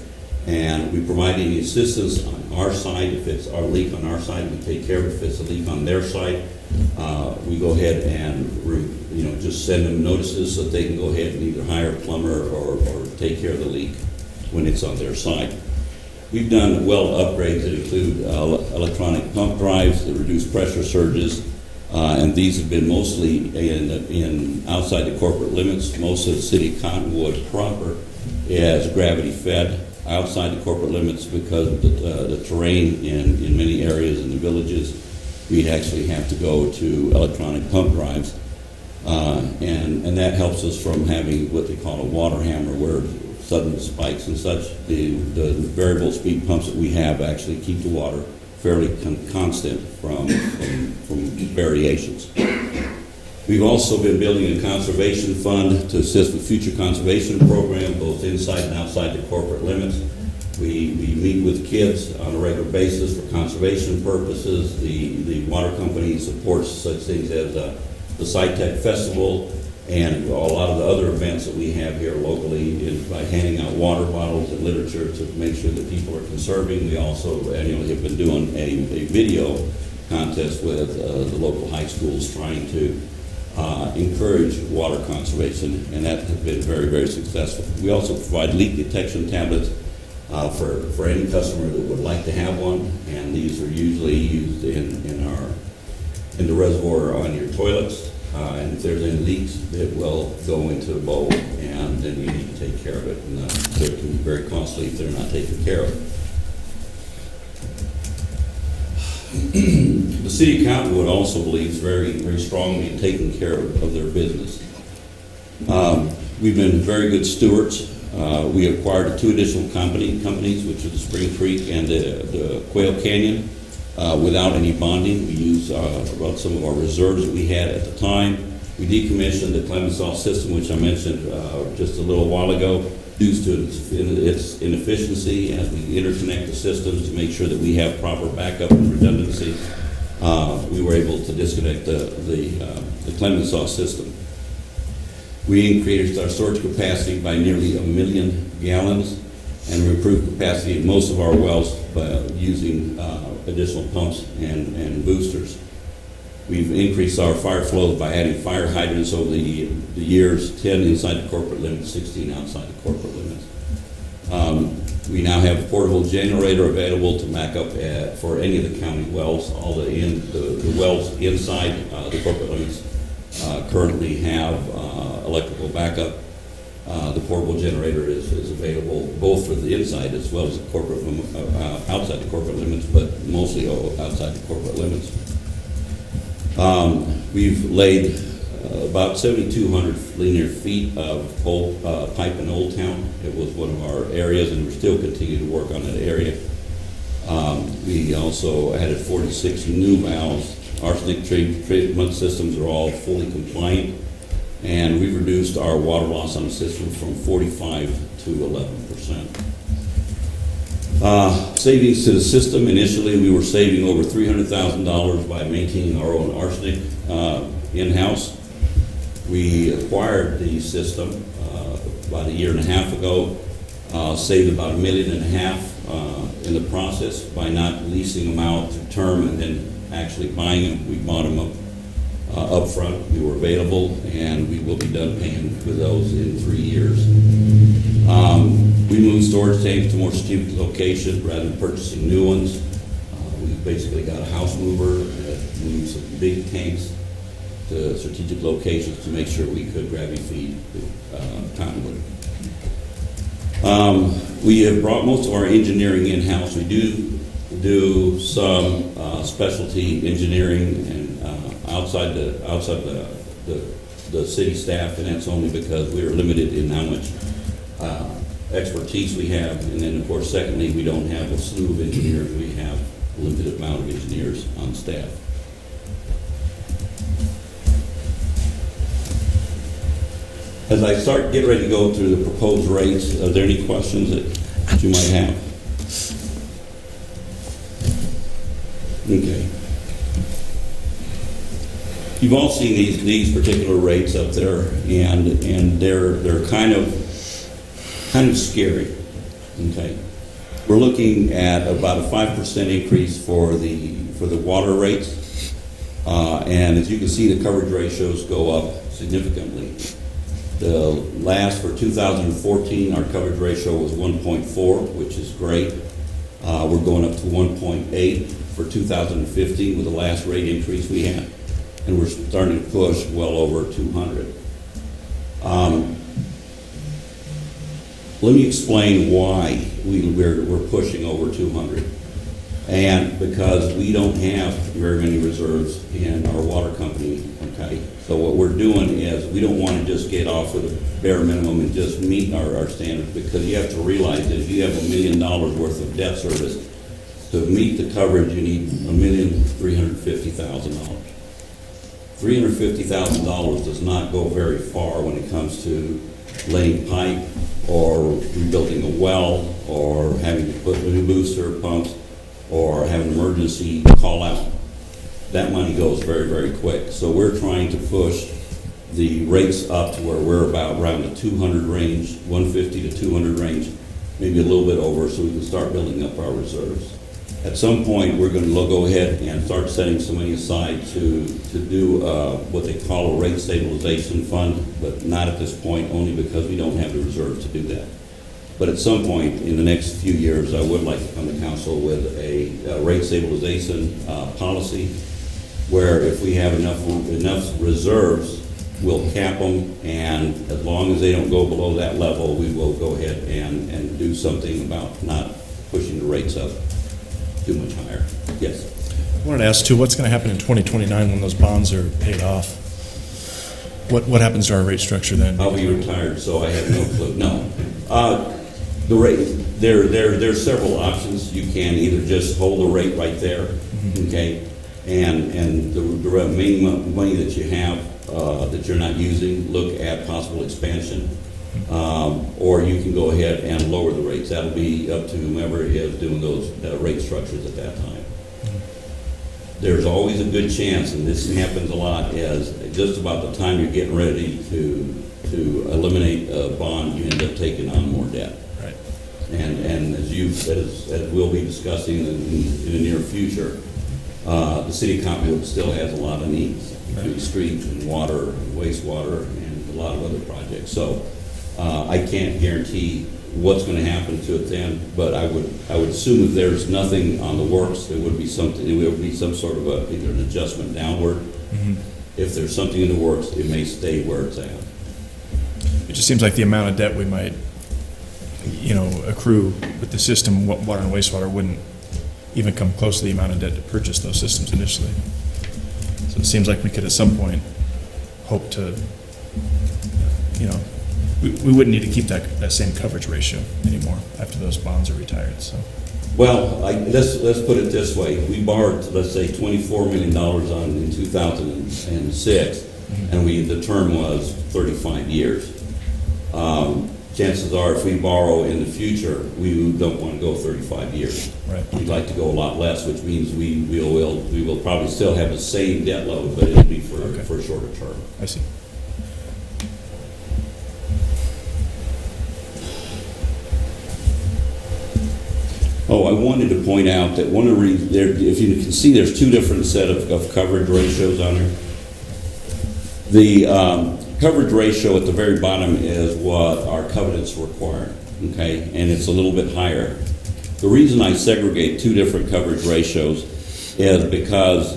and we provide any assistance on our side. If it's our leak on our side, we take care of it. If it's a leak on their side, we go ahead and just send them notices so that they can go ahead and either hire a plumber or take care of the leak when it's on their side. We've done well upgrades that include electronic pump drives that reduce pressure surges, and these have been mostly in outside the corporate limits. Most of the city of Cottonwood proper is gravity fed outside the corporate limits because of the terrain in many areas in the villages. We actually have to go to electronic pump drives, and that helps us from having what they call a water hammer, where sudden spikes and such. The variable speed pumps that we have actually keep the water fairly constant from variations. We've also been building a conservation fund to assist with future conservation programs, both inside and outside the corporate limits. We meet with kids on a regular basis for conservation purposes. The water company supports such things as the SciTech Festival and a lot of the other events that we have here locally by handing out water bottles and literature to make sure that people are conserving. We also annually have been doing a video contest with the local high schools trying to encourage water conservation, and that has been very, very successful. We also provide leak detection tablets for any customer that would like to have one, and these are usually used in the reservoir on your toilets. And if there's any leaks, it will go into a bowl, and then you need to take care of it. And it can be very costly if they're not taken care of. The city of Cottonwood also believes very, very strongly in taking care of their business. We've been very good stewards. We acquired 2 additional companies, which are the Spring Creek and the Quail Canyon. Without any bonding. We used about some of our reserves that we had at the time. We decommissioned the Clemenceau system, which I mentioned just a little while ago, due to its inefficiency. As we interconnect the systems to make sure that we have proper backup and redundancy, we were able to disconnect the Clemenceau system. We increased our storage capacity by nearly 1 million gallons, and we improved capacity in most of our wells by using additional pumps and boosters. We've increased our fire flows by adding fire hydrants over the years, 10 inside the corporate limits, 16 outside the corporate limits. We now have a portable generator available to back up for any of the county wells. All the wells inside the corporate limits currently have electrical backup. The portable generator is available both for the inside as well as the corporate outside the corporate limits, but mostly outside the corporate limits. We've laid about 7,200 linear feet of pole pipe in Old Town. It was one of our areas, and we still continue to work on that area. We also added 46 new valves. Arsenic treatment systems are all fully compliant. And we've reduced our water loss on the system from 45 to 11%. Savings to the system. Initially, we were saving over $300,000 by maintaining our own arsenic in-house. We acquired the system about 1.5 years ago, saved about $1.5 million in the process by not leasing them out to term and then actually buying them. We bought them up front. We were available, and we will be done paying for those in 3 years. We moved storage tanks to more strategic locations rather than purchasing new ones. We basically got a house mover that moved some big tanks to strategic locations to make sure we could gravity feed Cottonwood. We have brought most of our engineering in-house. We do some specialty engineering and outside the city staff, and that's only because we are limited in how much expertise we have. And then, of course, secondly, we don't have a slew of engineers. We have a limited amount of engineers on staff. As I get ready to go through the proposed rates, are there any questions that you might have? Okay. You've all seen these particular rates up there, and they're kind of scary. Okay, we're looking at about a 5% increase for the water rates, and as you can see, the coverage ratios go up significantly. The last for 2014, our coverage ratio was 1.4, which is great. We're going up to 1.8 for 2015 with the last rate increase we had, and we're starting to push well over 200. Let me explain why we're pushing over 200. And because we don't have very many reserves in our water company, okay? So what we're doing is we don't want to just get off with a bare minimum and just meet our standards, because you have to realize that if you have $1 million worth of debt service, to meet the coverage you need $1,350,000. $350,000 does not go very far when it comes to laying pipe or rebuilding a well or having to put new booster pumps or have an emergency call out. That money goes very, very quick. So we're trying to push the rates up to where we're about around the 200 range, 150 to 200 range, maybe a little bit over, so we can start building up our reserves. At some point, we're going to go ahead and start setting some money aside to do what they call a rate stabilization fund, but not at this point, only because we don't have the reserves to do that. But at some point in the next few years, I would like to come to council with a rate stabilization policy, where if we have enough reserves, we'll cap them, and as long as they don't go below that level, we will go ahead and do something about not pushing the rates up too much higher. Yes. I wanted to ask too, what's going to happen in 2029 when those bonds are paid off? What happens to our rate structure then? I'll be retired, so I have no clue. No. The rate, there's several options. You can either just hold the rate right there, okay, and the remaining money that you have that you're not using, look at possible expansion. Or you can go ahead and lower the rates. That'll be up to whomever is doing those rate structures at that time. There's always a good chance, and this happens a lot, is just about the time you're getting ready to eliminate a bond, you end up taking on more debt. Right. And as we'll be discussing in the near future, the city of Cottonwood still has a lot of needs, between streets and water, and wastewater, and a lot of other projects. So I can't guarantee what's going to happen to it then, but I would assume if there's nothing on the works, there would be something. It would be some sort of either an adjustment downward. Mm-hmm. If there's something in the works, it may stay where it's at. It just seems like the amount of debt we might, accrue with the system, water and wastewater, wouldn't even come close to the amount of debt to purchase those systems initially. So it seems like we could at some point hope to, we wouldn't need to keep that same coverage ratio anymore after those bonds are retired. So, well, let's put it this way: we borrowed, let's say, $24 million in 2006, mm-hmm. and the term was 35 years. Chances are, if we borrow in the future, we don't want to go 35 years. Right. We'd like to go a lot less, which means we will probably still have the same debt load, but it'll be for a shorter term. I see. Oh, I wanted to point out that one of the reasons, if you can see, there's two different set of coverage ratios on there. The coverage ratio at the very bottom is what our covenants require, okay, and it's a little bit higher. The reason I segregate two different coverage ratios is because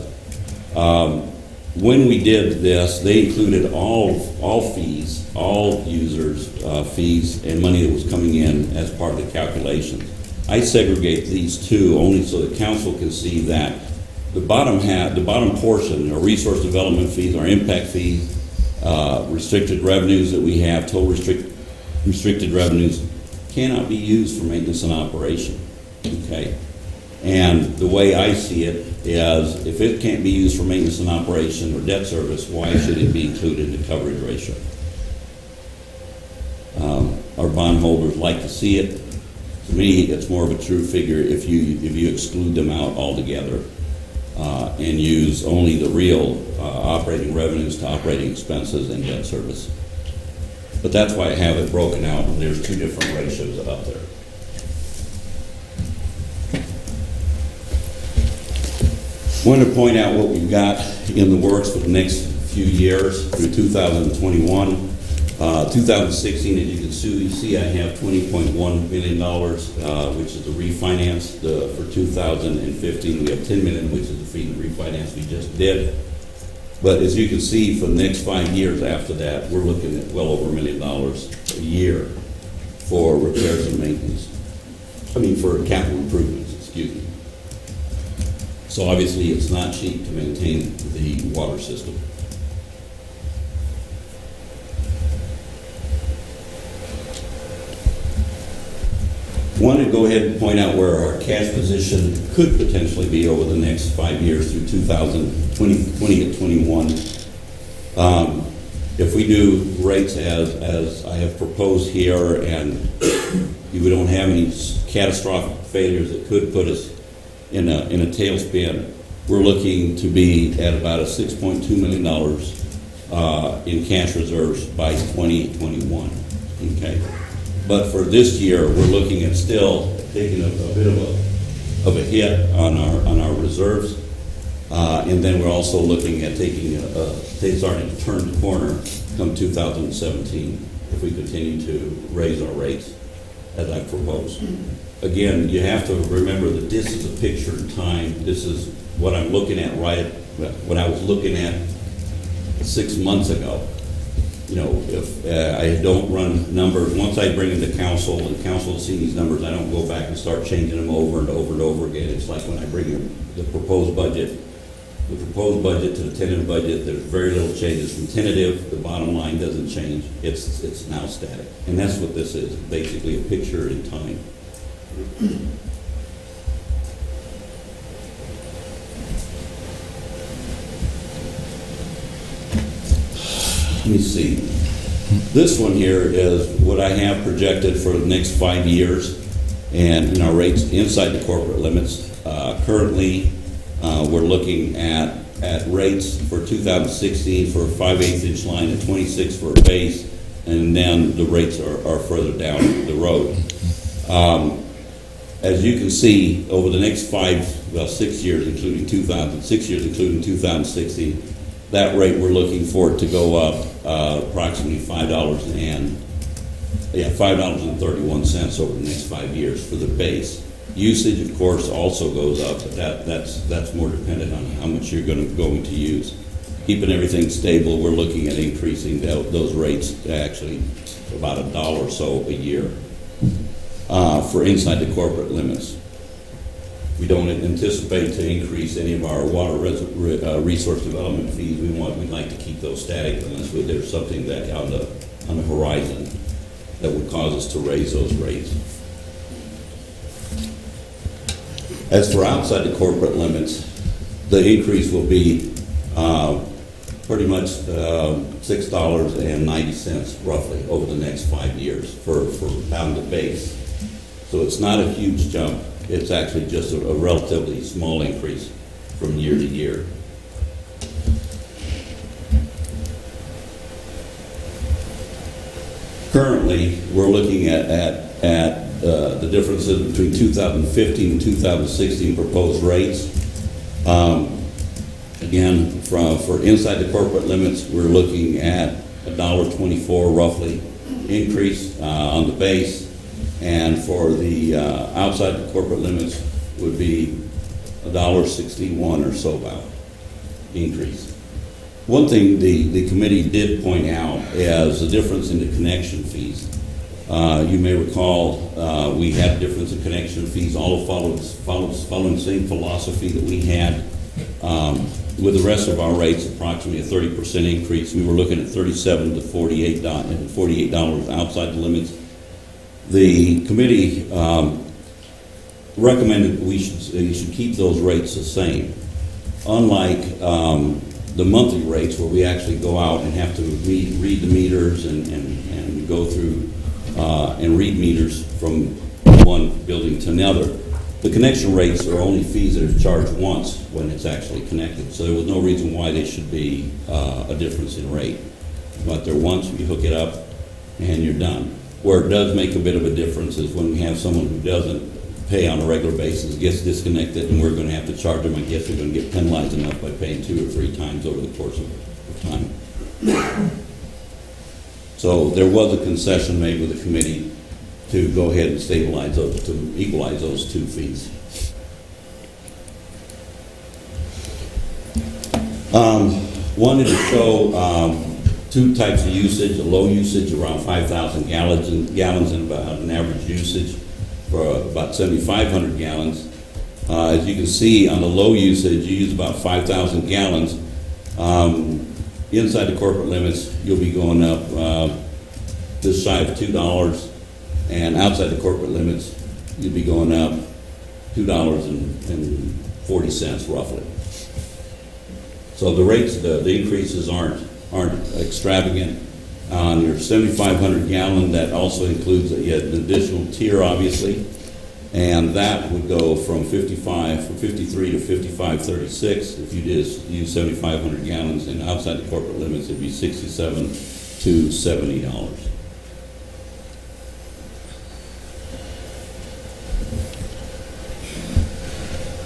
when we did this, they included all fees, all users' fees, and money that was coming in as part of the calculations. I segregate these two only so the council can see that the bottom portion, our resource development fees, our impact fees, restricted revenues that we have, total restricted revenues, cannot be used for maintenance and operation. Okay, and the way I see it is, if it can't be used for maintenance and operation or debt service, why should it be included in the coverage ratio? Our bondholders like to see it. To me, it's more of a true figure if you exclude them out altogether. and use only the real operating revenues to operating expenses and debt service. But that's why I have it broken out, and there's two different ratios up there. Want to point out what we've got in the works for the next few years through 2021. 2016, as you can see, I have $20.1 million, which is the refinance. For 2015, we have $10 million, which is the fee refinance we just did. But as you can see, for the next 5 years after that, we're looking at well over $1 million a year for repairs and maintenance. For capital improvements, excuse me. So obviously, it's not cheap to maintain the water system. Want to go ahead and point out where our cash position could potentially be over the next 5 years through 2020 and 21. If we do rates as I have proposed here, and we don't have any catastrophic failures that could put us in a tailspin, we're looking to be at about a $6.2 million in cash reserves by 2021. Okay. But for this year, we're looking at still taking a bit of a hit on our reserves, and then we're also looking at starting to turn the corner come 2017 if we continue to raise our rates as I propose. Again, you have to remember that this is a picture in time. This is what I'm looking at what I was looking at 6 months ago. If I don't run numbers, once I bring them to council and council has seen these numbers, I don't go back and start changing them over and over and over again. It's like when I bring the proposed budget to the tentative budget, there's very little changes. From tentative, the bottom line doesn't change. It's now static. And that's what this is, basically a picture in time. Let me see. This one here is what I have projected for the next 5 years, and our rates inside the corporate limits. Currently, we're looking at rates for 2016 for a 5/8 inch line at 26 for a base, and then the rates are further down the road. As you can see, over the next 6 years, including 2016, that rate we're looking for it to go up approximately $5.31 over the next 5 years for the base. Usage, of course, also goes up, but that's more dependent on how much you're going to use. Keeping everything stable, we're looking at increasing those rates to actually about $1 or so a year for inside the corporate limits. We don't anticipate to increase any of our water resource development fees. We'd like to keep those static unless there's something that on the horizon that would cause us to raise those rates. As for outside the corporate limits, the increase will be pretty much $6.90 roughly over the next 5 years for down the base. So it's not a huge jump. It's actually just a relatively small increase from year to year. Currently, we're looking at the differences between 2015 and 2016 proposed rates. Again, for inside the corporate limits, we're looking at $1.24 roughly increase on the base. And for the outside the corporate limits would be $1.61 or so about increase. One thing the committee did point out is the difference in the connection fees. You may recall we had a difference in connection fees, all following the same philosophy that we had with the rest of our rates, approximately a 30% increase. We were looking at $37 to $48 outside the limits. The committee recommended you should keep those rates the same. Unlike the monthly rates where we actually go out and have to read the meters and go through and read meters from one building to another, the connection rates are only fees that are charged once when it's actually connected. So there was no reason why there should be a difference in rate. But there once, you hook it up, and you're done. Where it does make a bit of a difference is when we have someone who doesn't pay on a regular basis, gets disconnected, and we're going to have to charge them. I guess we're going to get penalized enough by paying 2 or 3 times over the course of time. So there was a concession made with the committee to go ahead and stabilize those, to equalize those 2 fees. Wanted to show 2 types of usage: a low usage around 5,000 gallons and about an average usage for about 7,500 gallons. As you can see, on the low usage, you use about 5,000 gallons. Inside the corporate limits, you'll be going up just shy of $2, and outside the corporate limits, you'll be going up $2.40 roughly. So the rates, the increases aren't extravagant. On your 7,500 gallon, that also includes an additional tier, obviously, and that would go from 53 to 55.36. If you just use 7,500 gallons, and outside the corporate limits, it'd be $67 to $70.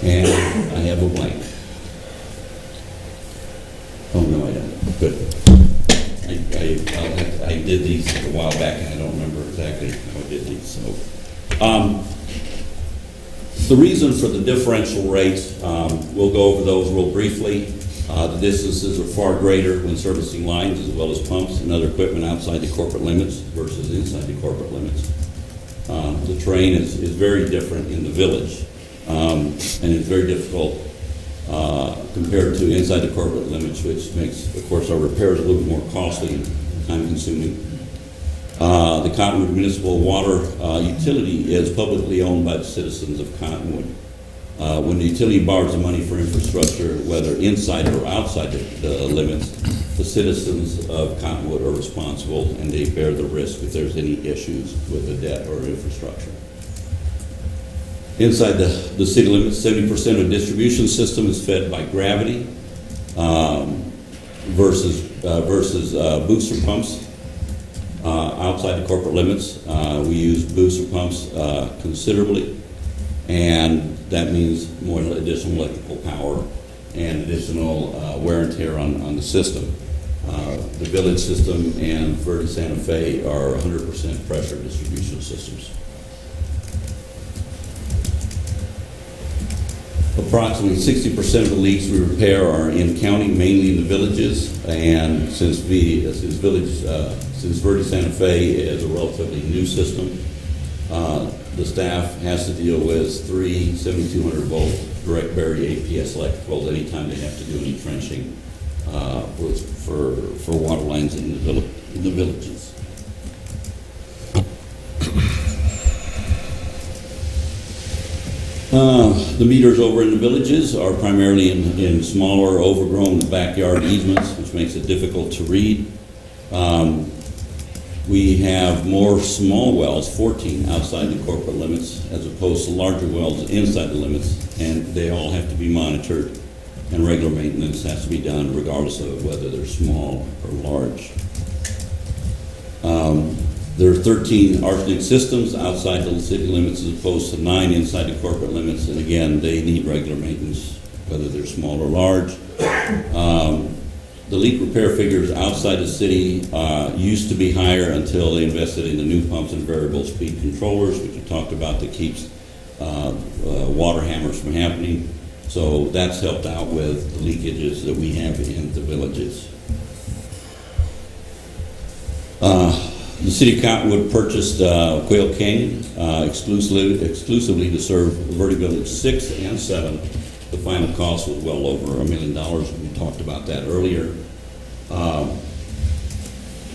And I have a blank. Oh, no, I don't. Good. I did these a while back, and I don't remember exactly how I did these. So, the reason for the differential rates, we'll go over those real briefly. The distances are far greater when servicing lines as well as pumps and other equipment outside the corporate limits versus inside the corporate limits. The terrain is very different in the village, and it's very difficult compared to inside the corporate limits, which makes, of course, our repairs a little bit more costly and time-consuming. The Cottonwood Municipal Water Utility is publicly owned by the citizens of Cottonwood. When the utility borrows the money for infrastructure, whether inside or outside the limits, the citizens of Cottonwood are responsible, and they bear the risk if there's any issues with the debt or infrastructure. Inside the city limits, 70% of the distribution system is fed by gravity versus booster pumps. Outside the corporate limits, we use booster pumps considerably, and that means more additional electrical power and additional wear and tear on the system. The village system and Verde Santa Fe are 100% pressure distribution systems. Approximately 60% of the leaks we repair are in county, mainly in the villages, and since Verde Santa Fe is a relatively new system, the staff has to deal with 3 7,200 volt direct buried APS electricals anytime they have to do any trenching for water lines in the villages. The meters over in the villages are primarily in smaller, overgrown backyard easements, which makes it difficult to read. We have more small wells, 14 outside the corporate limits, as opposed to larger wells inside the limits, and they all have to be monitored, and regular maintenance has to be done regardless of whether they're small or large. There are 13 arsenic systems outside the city limits as opposed to 9 inside the corporate limits, and again, they need regular maintenance, whether they're small or large. The leak repair figures outside the city used to be higher until they invested in the new pumps and variable speed controllers, which we talked about, that keeps water hammers from happening. So that's helped out with the leakages that we have in the villages. The city of Cottonwood purchased Quail Canyon exclusively to serve Verde Village 6 and 7. The final cost was well over $1 million. We talked about that earlier.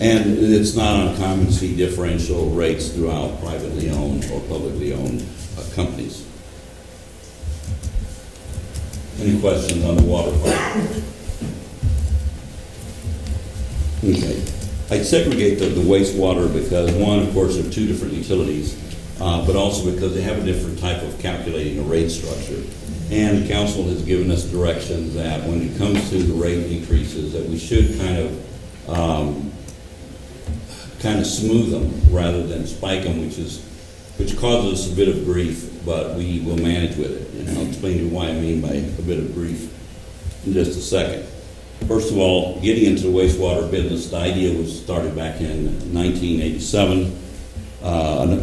And it's not uncommon to see differential rates throughout privately owned or publicly owned companies. Any questions on the water part? Okay. I segregate the wastewater because, one, of course, there are 2 different utilities. but also because they have a different type of calculating a rate structure. And the council has given us direction that when it comes to the rate increases, that we should kind of smooth them rather than spike them, which causes us a bit of grief, but we will manage with it. And I'll explain to you why I mean by a bit of grief in just a second. First of all, getting into the wastewater business, the idea was started back in 1987.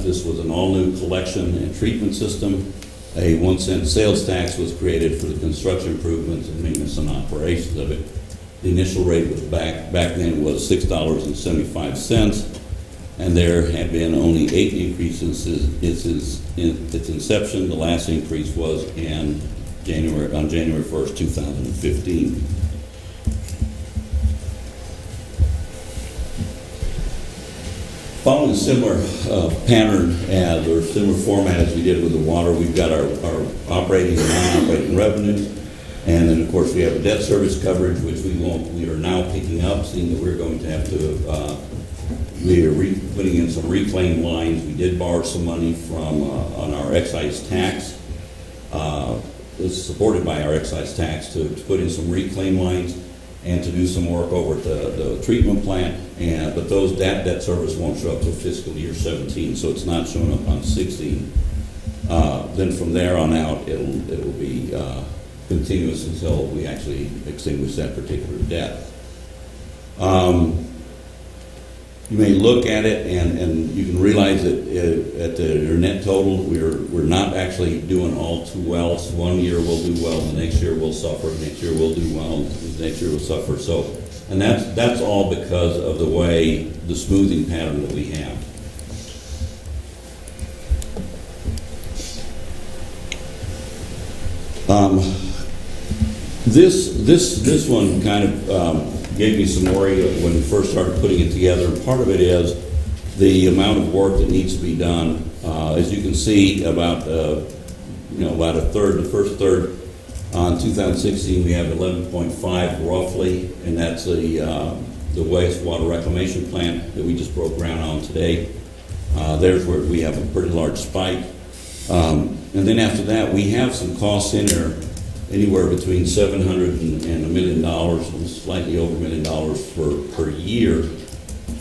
This was an all-new collection and treatment system. A 1-cent sales tax was created for the construction improvements and maintenance and operations of it. The initial rate was back then was $6.75, and there have been only 8 increases since its inception. The last increase was on January 1st, 2015. Following a similar pattern or similar format as we did with the water, we've got our operating and non-operating revenues, and then of course we have a debt service coverage, which we are now picking up, seeing that we're going to have to we are putting in some reclaim lines. We did borrow some money from on our excise tax. It's supported by our excise tax to put in some reclaim lines and to do some work over at the treatment plant. But that debt service won't show up till fiscal year 17, so it's not showing up on 16. Then from there on out, it'll be continuous until we actually extinguish that particular debt. You may look at it and you can realize that at your net total, we're not actually doing all too well. So one year we'll do well, the next year we'll suffer, next year we'll do well, the next year we'll suffer. So, and that's all because of the way, the smoothing pattern that we have. This one kind of gave me some worry when we first started putting it together. Part of it is the amount of work that needs to be done. As you can see, about a third, the first third on 2016, we have 11.5 roughly, and that's the wastewater reclamation plant that we just broke ground on today. There's where we have a pretty large spike. And then after that, we have some costs in there, anywhere between $700,000 and $1 million, slightly over $1 million per year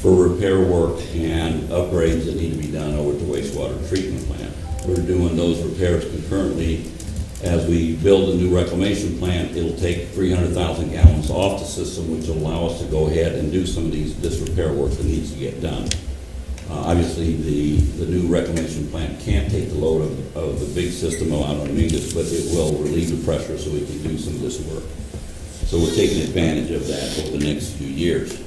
for repair work and upgrades that need to be done over at the wastewater treatment plant. We're doing those repairs concurrently. As we build a new reclamation plant, it'll take 300,000 gallons off the system, which will allow us to go ahead and do some of this repair work that needs to get done. Obviously, the new reclamation plant can't take the load of the big system out on Mingus, but it will relieve the pressure so we can do some of this work. So we're taking advantage of that over the next few years.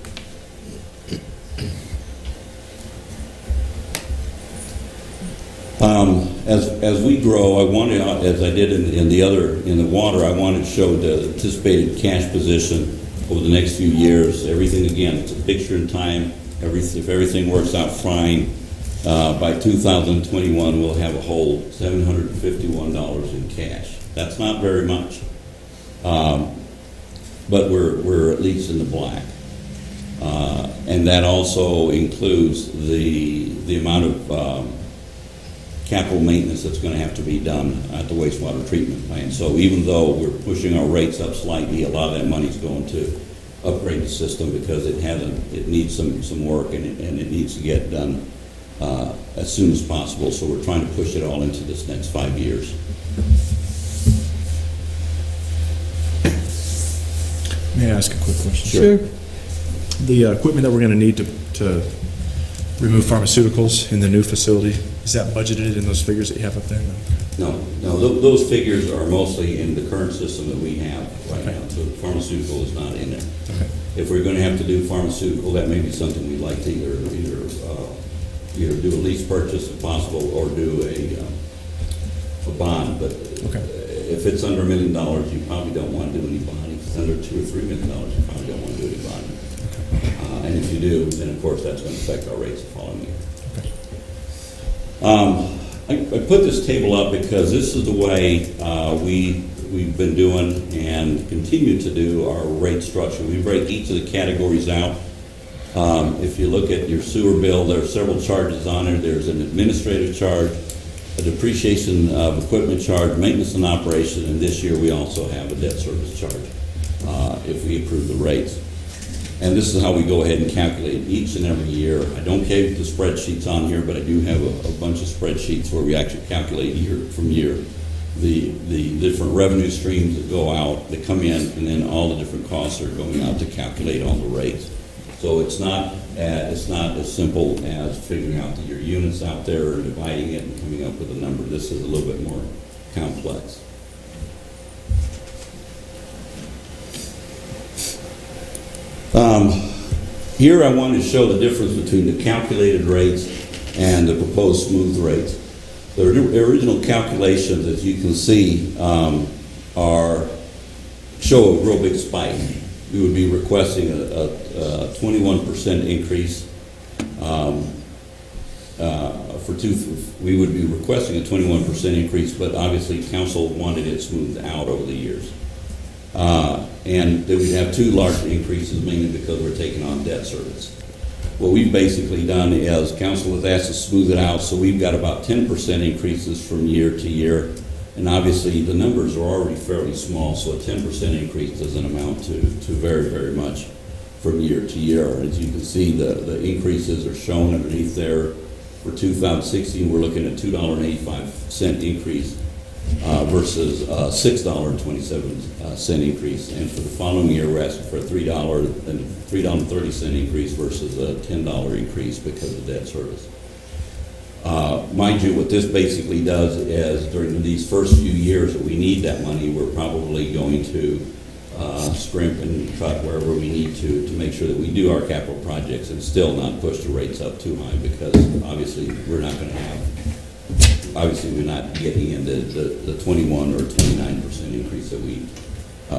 As we grow, I wanted, as I did in the water, I wanted to show the anticipated cash position over the next few years. Everything, again, it's a picture in time. If everything works out fine, by 2021, we'll have a whole $751 in cash. That's not very much, but we're at least in the black. And that also includes the amount of capital maintenance that's going to have to be done at the wastewater treatment plant. So even though we're pushing our rates up slightly, a lot of that money is going to upgrade the system because it needs some work and it needs to get done as soon as possible. So we're trying to push it all into this next 5 years. May I ask a quick question? Sure. The equipment that we're going to need to remove pharmaceuticals in the new facility, is that budgeted in those figures that you have up there? No, those figures are mostly in the current system that we have right now. So pharmaceutical is not in there. Okay. If we're going to have to do pharmaceutical, that may be something we'd like to either do a lease purchase if possible, or do a bond. But if it's under $1 million, you probably don't want to do any bonding. If it's under $2 or $3 million, you probably don't want to do any bonding. And if you do, then of course that's going to affect our rates the following year. I put this table up because this is the way we've been doing and continue to do our rate structure. We break each of the categories out If you look at your sewer bill, there are several charges on there. There's an administrative charge, a depreciation of equipment charge, maintenance and operation, and this year we also have a debt service charge if we approve the rates. And this is how we go ahead and calculate each and every year. I don't have the spreadsheets on here, but I do have a bunch of spreadsheets where we actually calculate year from year the different revenue streams that go out, that come in, and then all the different costs that are going out to calculate all the rates. So it's not as simple as figuring out your units out there and dividing it and coming up with a number. This is a little bit more complex. Here I want to show the difference between the calculated rates and the proposed smooth rates. The original calculations, as you can see, show a real big spike. We would be requesting a 21% increase we would be requesting a 21% increase, but obviously council wanted it smoothed out over the years. And then we'd have two large increases, mainly because we're taking on debt service. What we've basically done is council has asked to smooth it out, so we've got about 10% increases from year to year. And obviously the numbers are already fairly small, so a 10% increase doesn't amount to very, very much from year to year. As you can see, the increases are shown underneath there. For 2016, we're looking at $2.85 increase versus $6.27 increase. And for the following year, we're asking for a $3.30 increase versus a $10 increase because of debt service. Mind you, what this basically does is during these first few years that we need that money, we're probably going to scrimp and cut wherever we need to make sure that we do our capital projects and still not push the rates up too high, because obviously we're not going to have, we're not getting into the 21 or 29% increase that we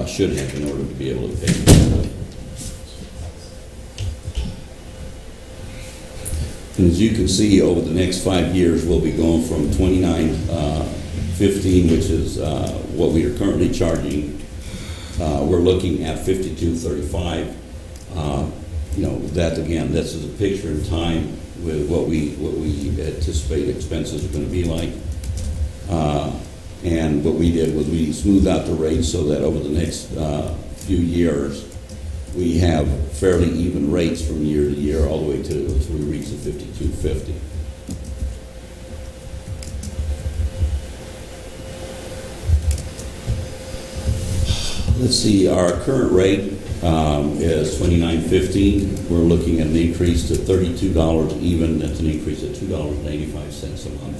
should have in order to be able to pay for that. And as you can see, over the next 5 years, we'll be going from 29.15, which is what we are currently charging. We're looking at 52.35. That again, this is a picture in time with what we anticipate expenses are going to be like. And what we did was we smoothed out the rates so that over the next few years, we have fairly even rates from year to year all the way to we reach the 52.50. Let's see, our current rate is $29.15. We're looking at an increase to $32 even. That's an increase of $2.85 a month.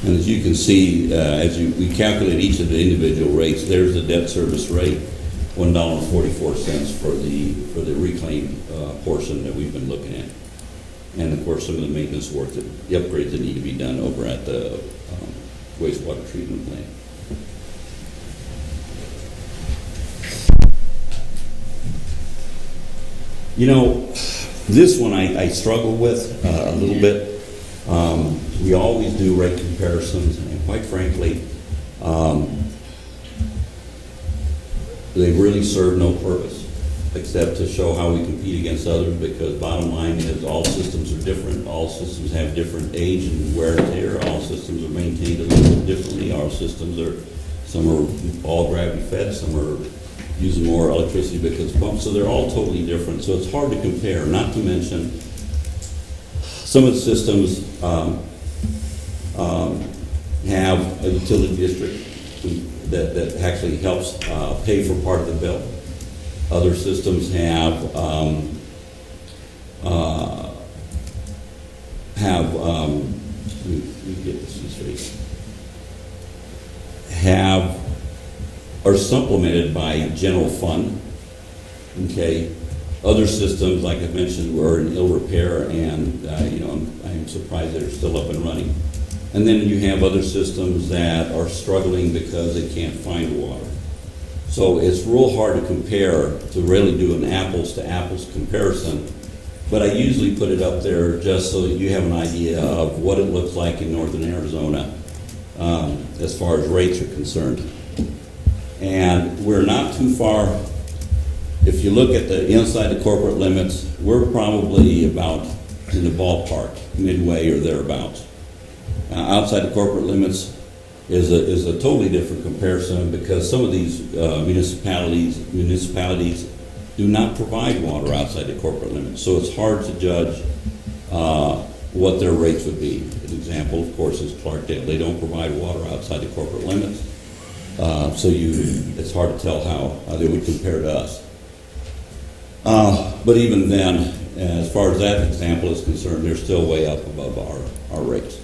And as you can see, we calculate each of the individual rates, there's the debt service rate, $1.44 for the reclaim portion that we've been looking at. And of course, some of the maintenance work, the upgrades that need to be done over at the wastewater treatment plant. This one I struggle with a little bit. We always do rate comparisons, and quite frankly, they really serve no purpose except to show how we compete against others, because bottom line is all systems are different. All systems have different age and wear and tear. All systems are maintained a little bit differently. Our systems some are all gravity fed, some are using more electricity because pumps, so they're all totally different. So it's hard to compare, not to mention some of the systems have a utility district that actually helps pay for part of the bill. Other systems have are supplemented by general fund. Okay. Other systems, like I mentioned, were in ill repair, and I'm surprised they're still up and running. And then you have other systems that are struggling because they can't find water. So it's real hard to compare, to really do an apples to apples comparison. But I usually put it up there just so that you have an idea of what it looks like in northern Arizona as far as rates are concerned. And we're not too far if you look at the inside the corporate limits, we're probably about in the ballpark, midway or thereabouts. Outside the corporate limits is a totally different comparison because some of these municipalities do not provide water outside the corporate limits. So it's hard to judge what their rates would be. An example, of course, is Clarkdale. They don't provide water outside the corporate limits. So it's hard to tell how they would compare to us. But even then, as far as that example is concerned, they're still way up above our rates.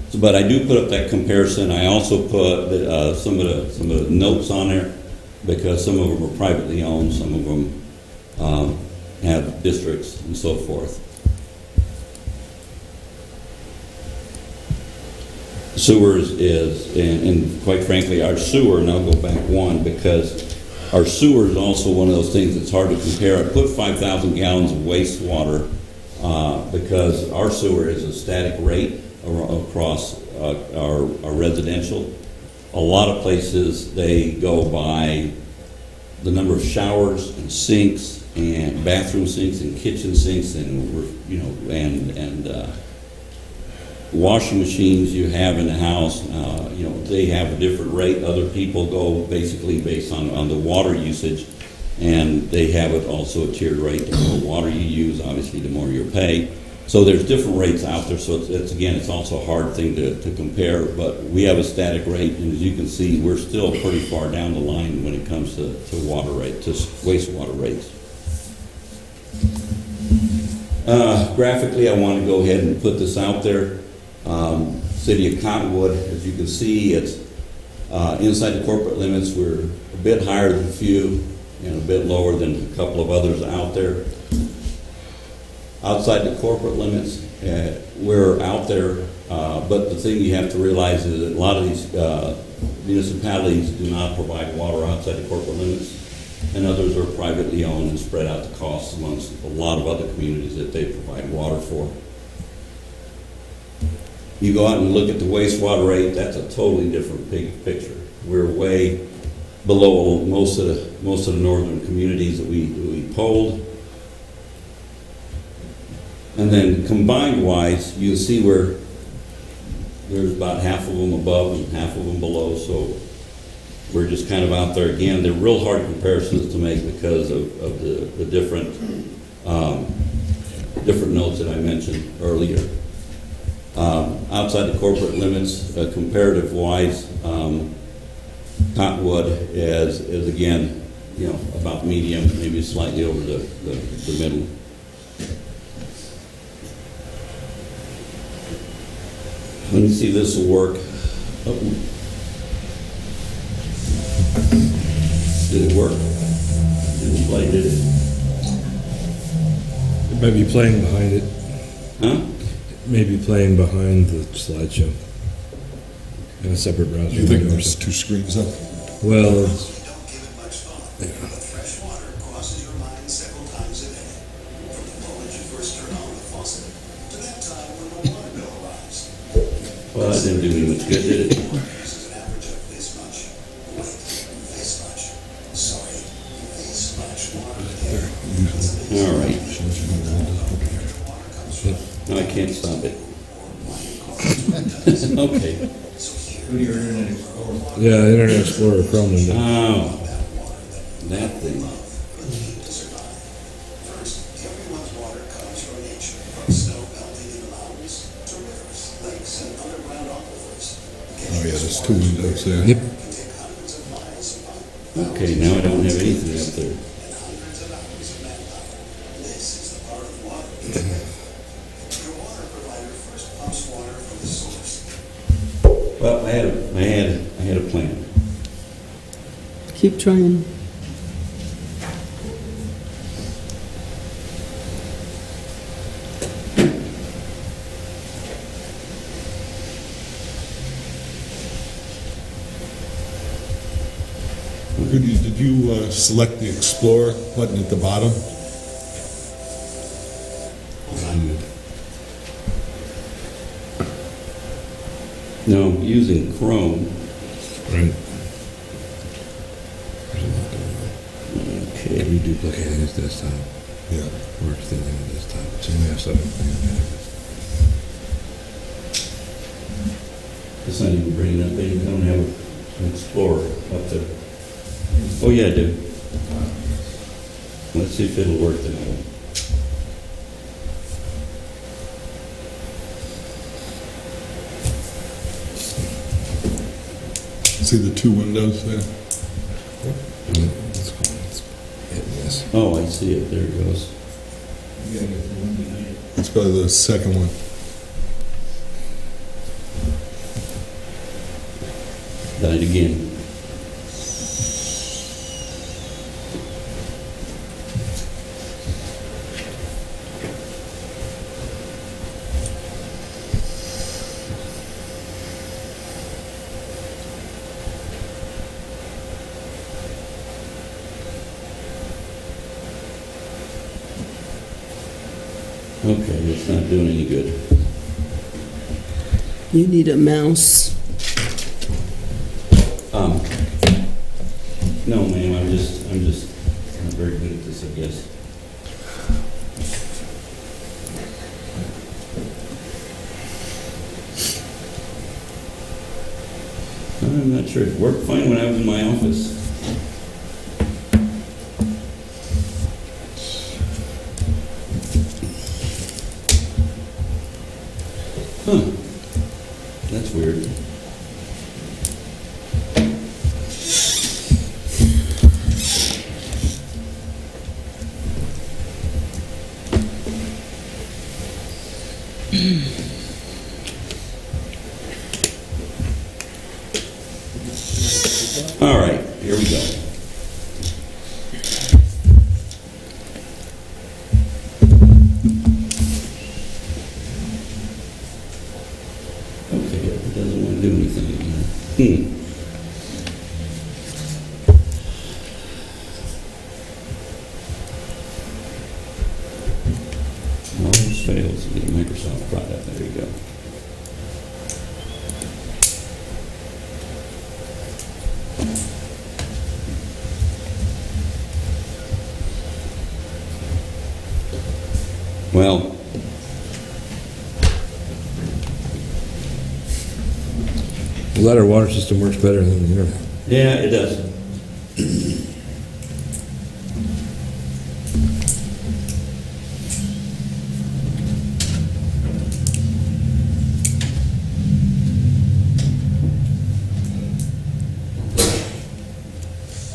So, but I do put up that comparison. I also put some of the notes on there because some of them are privately owned, some of them have districts and so forth. Sewers is, and quite frankly, our sewer, and I'll go back one because our sewer is also one of those things that's hard to compare. I put 5,000 gallons of wastewater because our sewer is a static rate across our residential. A lot of places, they go by the number of showers and sinks and bathroom sinks and kitchen sinks and, washing machines you have in the house. They have a different rate. Other people go basically based on the water usage, and they have it also a tiered rate. The more water you use, obviously, the more you pay. So there's different rates out there. So it's also a hard thing to compare. But we have a static rate, and as you can see, we're still pretty far down the line when it comes to water rate, to wastewater rates. Graphically, I want to go ahead and put this out there. City of Cottonwood, as you can see, it's inside the corporate limits. We're a bit higher than a few and a bit lower than a couple of others out there. Outside the corporate limits, we're out there, but the thing you have to realize is that a lot of these municipalities do not provide water outside the corporate limits, and others are privately owned and spread out the costs amongst a lot of other communities that they provide water for. You go out and look at the wastewater rate, that's a totally different big picture. We're way below most of the northern communities that we polled. And then combined wise, you see where there's about half of them above and half of them below, so we're just kind of out there again. They're real hard comparisons to make because of the different notes that I mentioned earlier. Outside the corporate limits, comparative-wise, Cottonwood is again, about medium, maybe slightly over the middle. Let me see if this will work. Oh. Did it work? Didn't play, did it? It might be playing behind it. Huh? Maybe playing behind the slideshow in a separate browser. You think there's two screens up? Well, Well, that didn't do me much good, did it? All right. No, I can't stop it. Okay. yeah, Internet Explorer Chrome. Oh, that thing. Oh, yeah, there's two windows there. Yep. Okay, now I don't have anything up there. Well, I had a plan. Keep trying. Did you select the Explorer button at the bottom? No, I'm using Chrome. Right. Okay, redo duplicating his desktop. Yeah. Or extending the desktop. So we have something. It's not even bringing up, they don't have an Explorer up there. Oh, yeah, I do. Let's see if it'll work then. See the two windows there? Oh, I see it, there it goes. It's probably the second one. Died again. Okay, it's not doing any good. You need a mouse. No, ma'am, I'm just not very good at this, I guess. I'm not sure. It worked fine when I was in my office. Huh. That's weird. All right, here we go. Okay, it doesn't want to do anything again. Always fails to get a Microsoft product. There you go. Well, Glad our water system works better than the internet. yeah, it does.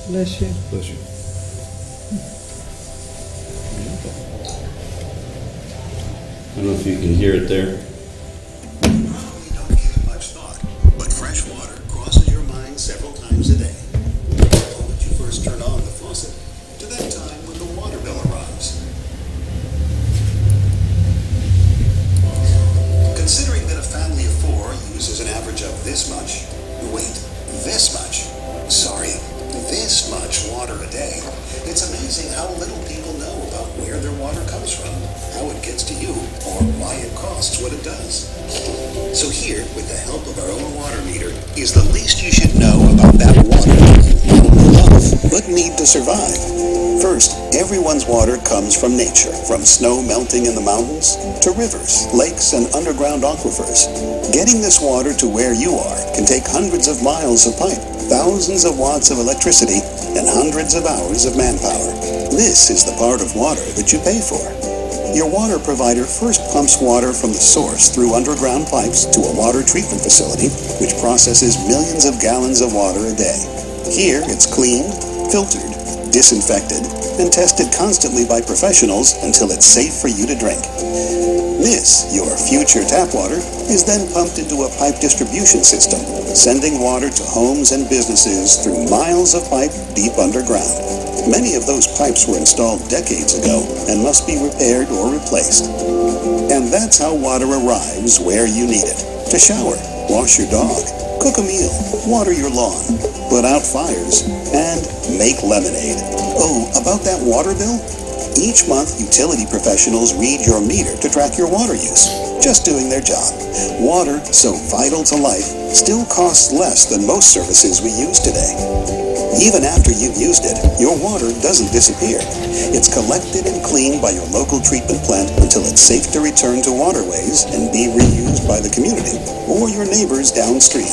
Bless you. Bless you. I don't know if you can hear it there. Probably don't give it much thought, but fresh water crosses your mind several times a day. From when you first turn on the faucet, to that time when the water bill arrives. Considering that a family of 4 uses an average of this much, this much water a day, it's amazing how little people know about where their water comes from, how it gets to you, or why it costs what it does. So here, with the help of our own water meter, is the least you should know about that water you love, but need to survive. First, everyone's water comes from nature, from snow melting in the mountains, to rivers, lakes, and underground aquifers. Getting this water to where you are can take hundreds of miles of pipe, thousands of watts of electricity, and hundreds of hours of manpower. This is the part of water that you pay for. Your water provider first pumps water from the source through underground pipes to a water treatment facility, which processes millions of gallons of water a day. Here, it's cleaned, filtered, disinfected, and tested constantly by professionals until it's safe for you to drink. This, your future tap water, is then pumped into a pipe distribution system, sending water to homes and businesses through miles of pipe deep underground. Many of those pipes were installed decades ago and must be repaired or replaced. And that's how water arrives where you need it. To shower, wash your dog, cook a meal, water your lawn, put out fires, and make lemonade. Oh, about that water bill? Each month, utility professionals read your meter to track your water use, just doing their job. Water, so vital to life, still costs less than most services we use today. Even after you've used it, your water doesn't disappear. It's collected and cleaned by your local treatment plant until it's safe to return to waterways and be reused by the community or your neighbors downstream.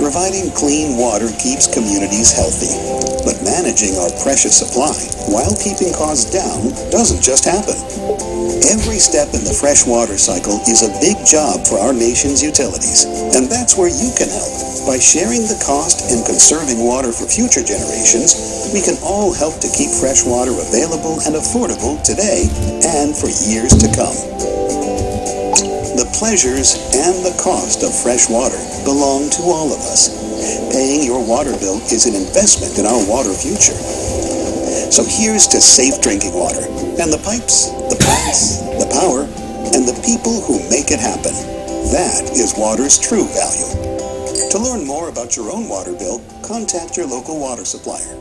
Providing clean water keeps communities healthy, but managing our precious supply while keeping costs down doesn't just happen. Every step in the fresh water cycle is a big job for our nation's utilities, and that's where you can help. By sharing the cost and conserving water for future generations, we can all help to keep fresh water available and affordable today and for years to come. The pleasures and the cost of fresh water belong to all of us. Paying your water bill is an investment in our water future. So here's to safe drinking water, and the pipes, the plants, the power, and the people who make it happen. That is water's true value. To learn more about your own water bill, contact your local water supplier.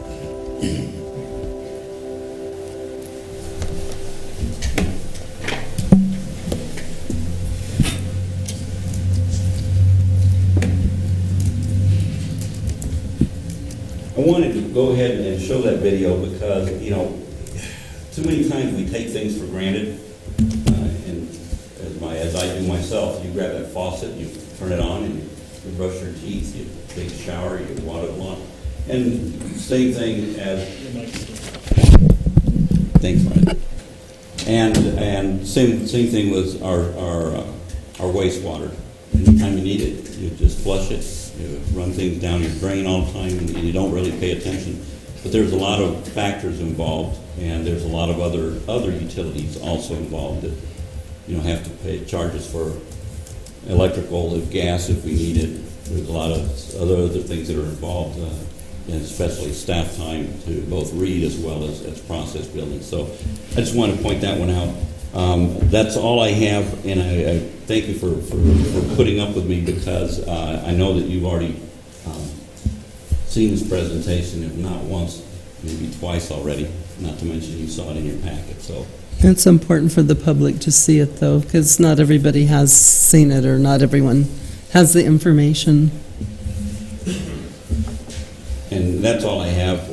I wanted to go ahead and show that video because, you know, too many times we take things for granted. And as I do myself, you grab that faucet, you turn it on, and you brush your teeth, you take a shower, you water the lawn. And same thing as, thanks, Brian. And same thing with our wastewater. Anytime you need it, you just flush it. You run things down your drain all the time, and you don't really pay attention. But there's a lot of factors involved, and there's a lot of other utilities also involved that, you know, have to pay charges for electrical, if gas, if we need it. There's a lot of other things that are involved, and especially staff time to both read as well as process building. So I just want to point that one out. That's all I have, and I thank you for putting up with me because I know that you've already seen this presentation, if not once, maybe twice already, not to mention you saw it in your packet. So It's important for the public to see it, though, because not everybody has seen it or not everyone has the information. And that's all I have.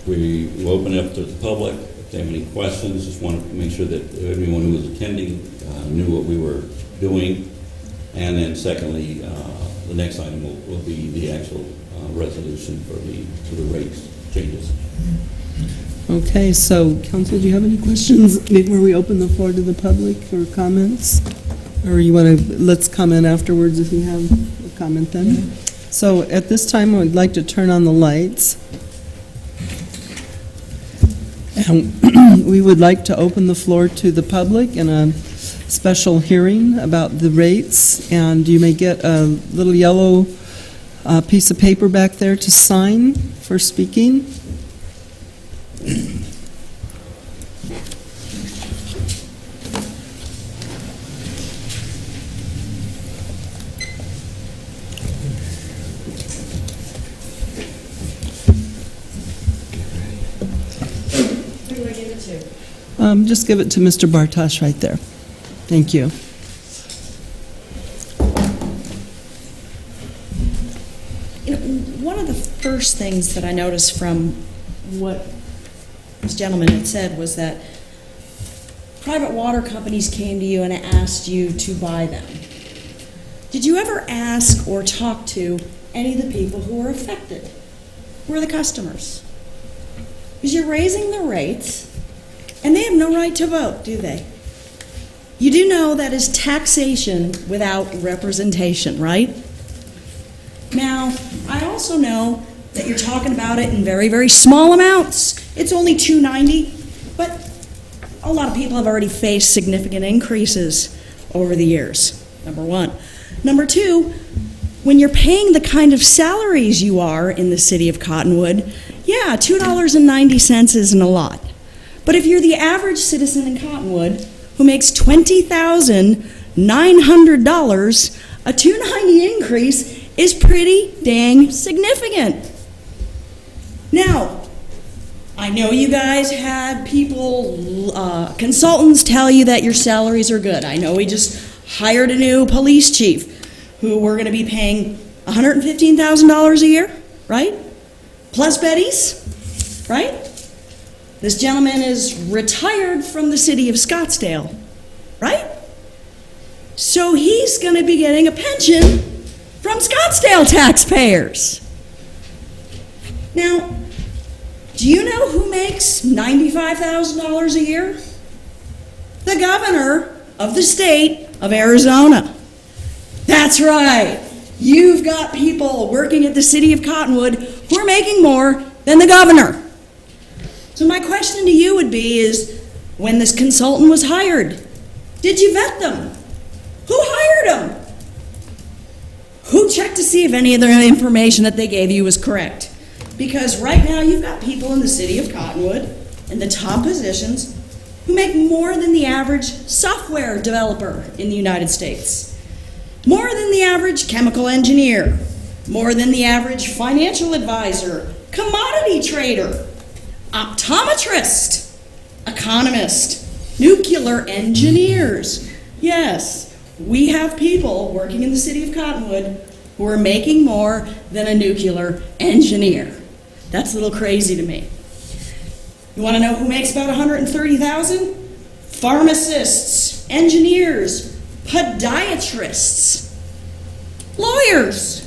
We open it up to the public. If they have any questions, just want to make sure that everyone who was attending knew what we were doing. And then secondly, the next item will be the actual resolution for the rates changes. Okay, so council, do you have any questions before we open the floor to the public for comments? Or you want to, let's comment afterwards if you have a comment then. Yeah. So at this time, I would like to turn on the lights. And we would like to open the floor to the public in a special hearing about the rates. And you may get a little yellow piece of paper back there to sign for speaking. Just give it to Mr. Bartosh right there. Thank you. You know, one of the first things that I noticed from what this gentleman had said was that private water companies came to you and asked you to buy them. Did you ever ask or talk to any of the people who were affected? Who are the customers? Because you're raising the rates, and they have no right to vote, do they? You do know that is taxation without representation, right? Now, I also know that you're talking about it in very, very small amounts. It's only $2.90, but a lot of people have already faced significant increases over the years, number one. Number two, when you're paying the kind of salaries you are in the city of Cottonwood, yeah, $2.90 isn't a lot. But if you're the average citizen in Cottonwood who makes $20,900, a $2.90 increase is pretty dang significant. Now, I know you guys had people, consultants tell you that your salaries are good. I know we just hired a new police chief who we're going to be paying $115,000 a year, right? Plus Betty's, right? This gentleman is retired from the city of Scottsdale, right? So he's going to be getting a pension from Scottsdale taxpayers. Now, do you know who makes $95,000 a year? The governor of the state of Arizona. That's right. You've got people working at the city of Cottonwood who are making more than the governor. So my question to you would be is, when this consultant was hired, did you vet them? Who hired them? Who checked to see if any of the information that they gave you was correct? Because right now you've got people in the city of Cottonwood in the top positions who make more than the average software developer in the United States, more than the average chemical engineer, more than the average financial advisor, commodity trader, optometrist, economist, nuclear engineers. Yes, we have people working in the city of Cottonwood who are making more than a nuclear engineer. That's a little crazy to me. You want to know who makes about $130,000? Pharmacists, engineers, podiatrists, lawyers.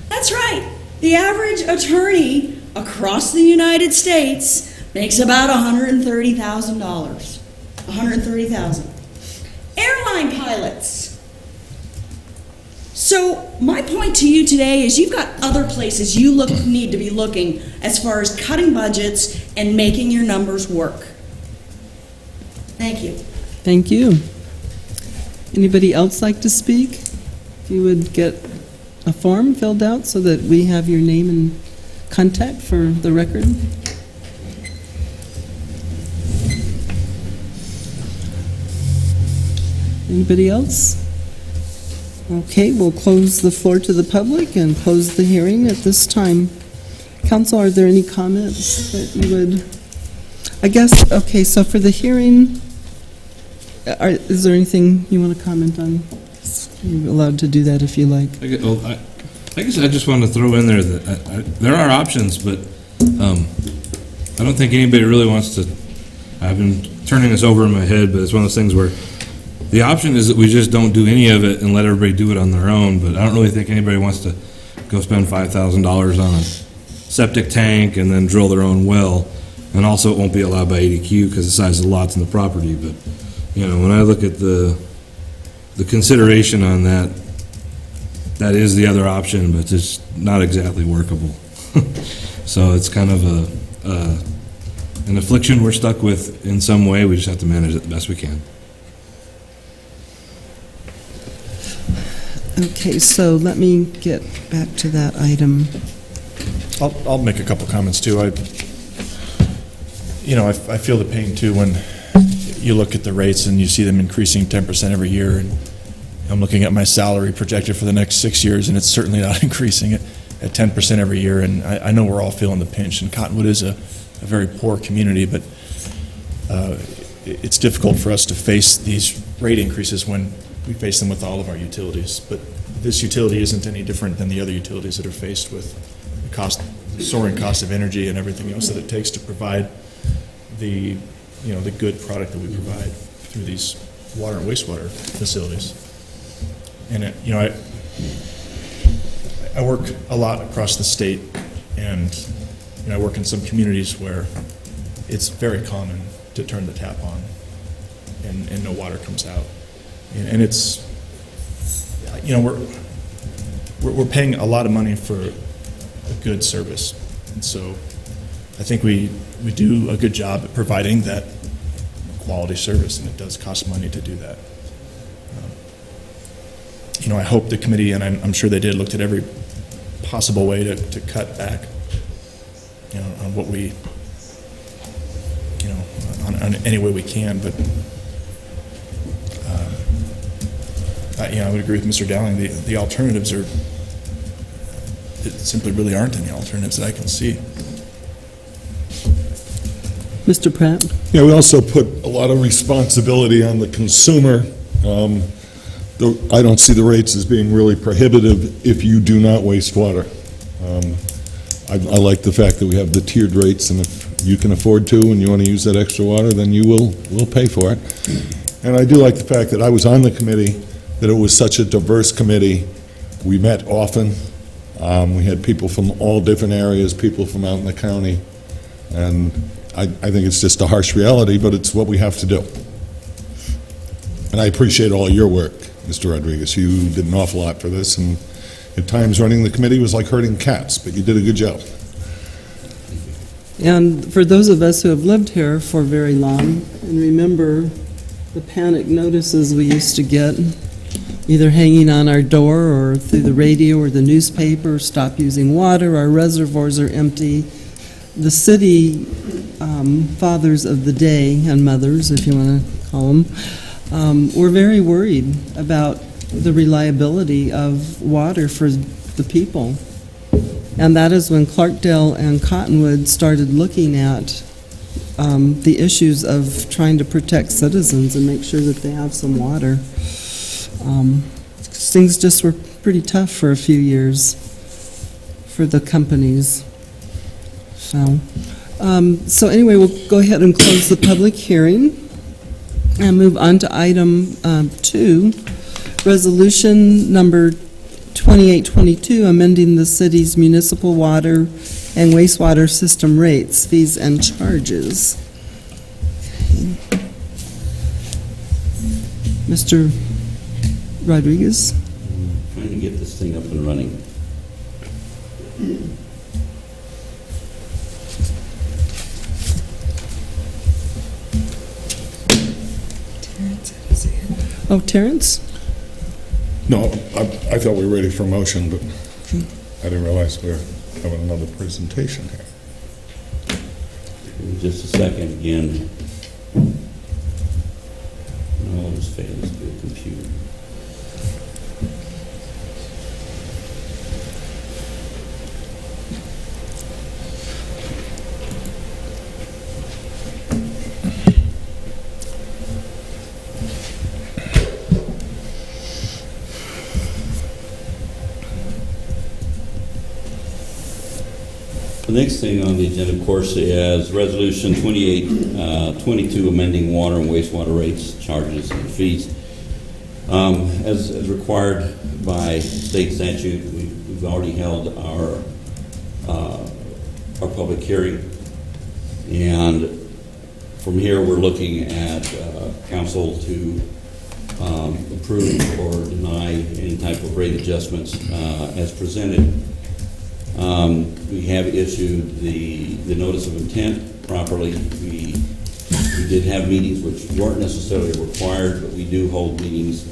That's right. The average attorney across the United States makes about $130,000. $130,000. Airline pilots. So my point to you today is you've got other places you need to be looking as far as cutting budgets and making your numbers work. Thank you. Thank you. Anybody else like to speak? If you would get a form filled out so that we have your name and contact for the record. Anybody else? Okay, we'll close the floor to the public and close the hearing at this time. Council, are there any comments that you would, I guess, okay, so for the hearing, is there anything you want to comment on? You're allowed to do that if you like. I guess I just want to throw in there that there are options, but I don't think anybody really wants to. I've been turning this over in my head, but it's one of those things where the option is that we just don't do any of it and let everybody do it on their own, but I don't really think anybody wants to go spend $5,000 on a septic tank and then drill their own well, and also it won't be allowed by ADQ because of the size of the lots and the property. But, you know, when I look at the consideration on that, that is the other option, but it's not exactly workable. So it's kind of an affliction we're stuck with in some way. We just have to manage it the best we can. Okay, so let me get back to that item. I'll make a couple comments too. I feel the pain too when you look at the rates and you see them increasing 10% every year, and I'm looking at my salary projected for the next 6 years, and it's certainly not increasing at 10% every year, and I know we're all feeling the pinch, and Cottonwood is a very poor community, but it's difficult for us to face these rate increases when we face them with all of our utilities. But this utility isn't any different than the other utilities that are faced with the soaring cost of energy and everything else that it takes to provide the good product that we provide through these water and wastewater facilities. And I work a lot across the state, and I work in some communities where it's very common to turn the tap on and no water comes out. And it's, we're paying a lot of money for a good service. And so I think we do a good job at providing that quality service, and it does cost money to do that. I hope the committee, and I'm sure they did, looked at every possible way to cut back, on what we, on any way we can. But I would agree with Mr. Dowling. The alternatives are, it simply really aren't any alternatives that I can see. Mr. Pratt? Yeah, we also put a lot of responsibility on the consumer. I don't see the rates as being really prohibitive if you do not waste water. I like the fact that we have the tiered rates, and if you can afford to and you want to use that extra water, then you will pay for it. And I do like the fact that I was on the committee, that it was such a diverse committee. We met often. We had people from all different areas, people from out in the county, and I think it's just a harsh reality, but it's what we have to do. And I appreciate all your work, Mr. Rodriguez. You did an awful lot for this, and at times running the committee was like herding cats, but you did a good job. And for those of us who have lived here for very long and remember the panic notices we used to get, either hanging on our door or through the radio or the newspaper, stop using water, our reservoirs are empty. The city fathers of the day, and mothers, if you want to call them, were very worried about the reliability of water for the people. And that is when Clarkdale and Cottonwood started looking at the issues of trying to protect citizens and make sure that they have some water. Things just were pretty tough for a few years for the companies. So anyway, we'll go ahead and close the public hearing and move on to item 2, resolution number 2822, amending the city's municipal water and wastewater system rates, fees, and charges. Okay. Mr. Rodriguez? Trying to get this thing up and running. Oh, Terrence? No, I thought we were ready for a motion, but I didn't realize we were having another presentation here. In just a second again. All this fails to a computer. The next thing on the agenda, of course, is Resolution 2822, amending water and wastewater rates, charges, and fees. As required by state statute, we've already held our public hearing, and from here we're looking at council to approve or deny any type of rate adjustments as presented. We have issued the notice of intent properly. We did have meetings which weren't necessarily required, but we do hold meetings.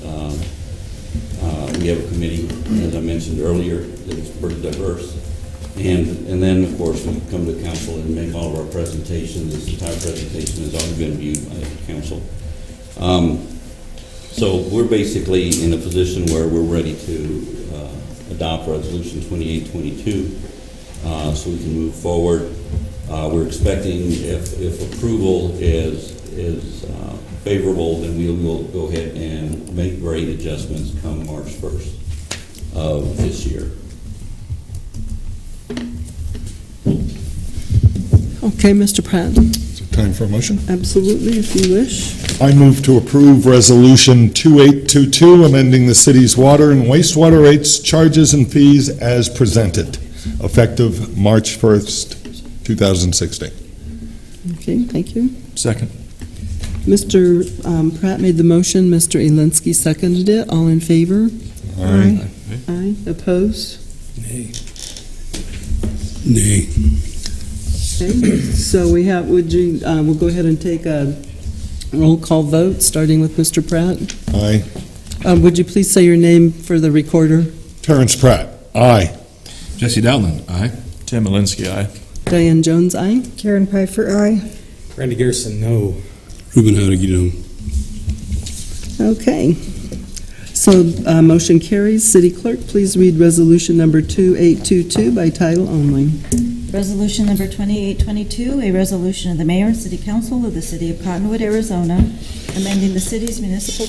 We have a committee, as I mentioned earlier, that is pretty diverse. And then, of course, we come to council and make all of our presentations. This entire presentation has already been viewed by the council. So we're basically in a position where we're ready to adopt Resolution 2822 so we can move forward. We're expecting if approval is favorable, then we will go ahead and make rate adjustments come March 1st of this year. Okay, Mr. Pratt. Is it time for a motion? Absolutely, if you wish. I move to approve Resolution 2822, amending the city's water and wastewater rates, charges, and fees as presented, effective March 1st, 2016. Okay, thank you. Second. Mr. Pratt made the motion, Mr. Elinsky seconded it. All in favor? Aye. Aye. Opposed? Nay. Nay. Okay, so we have, we'll go ahead and take a roll call vote, starting with Mr. Pratt. Aye. Would you please say your name for the recorder? Terrence Pratt, aye. Jesse Dowland, aye. Tim Alinsky, aye. Diane Jones, aye. Karen Pfeiffer, aye. Randy Garrison, no. Ruben Howard, Okay. So, motion carries. City Clerk, please read resolution number 2822 by title only. Resolution number 2822, a resolution of the Mayor and City Council of the City of Cottonwood, Arizona, amending the city's municipal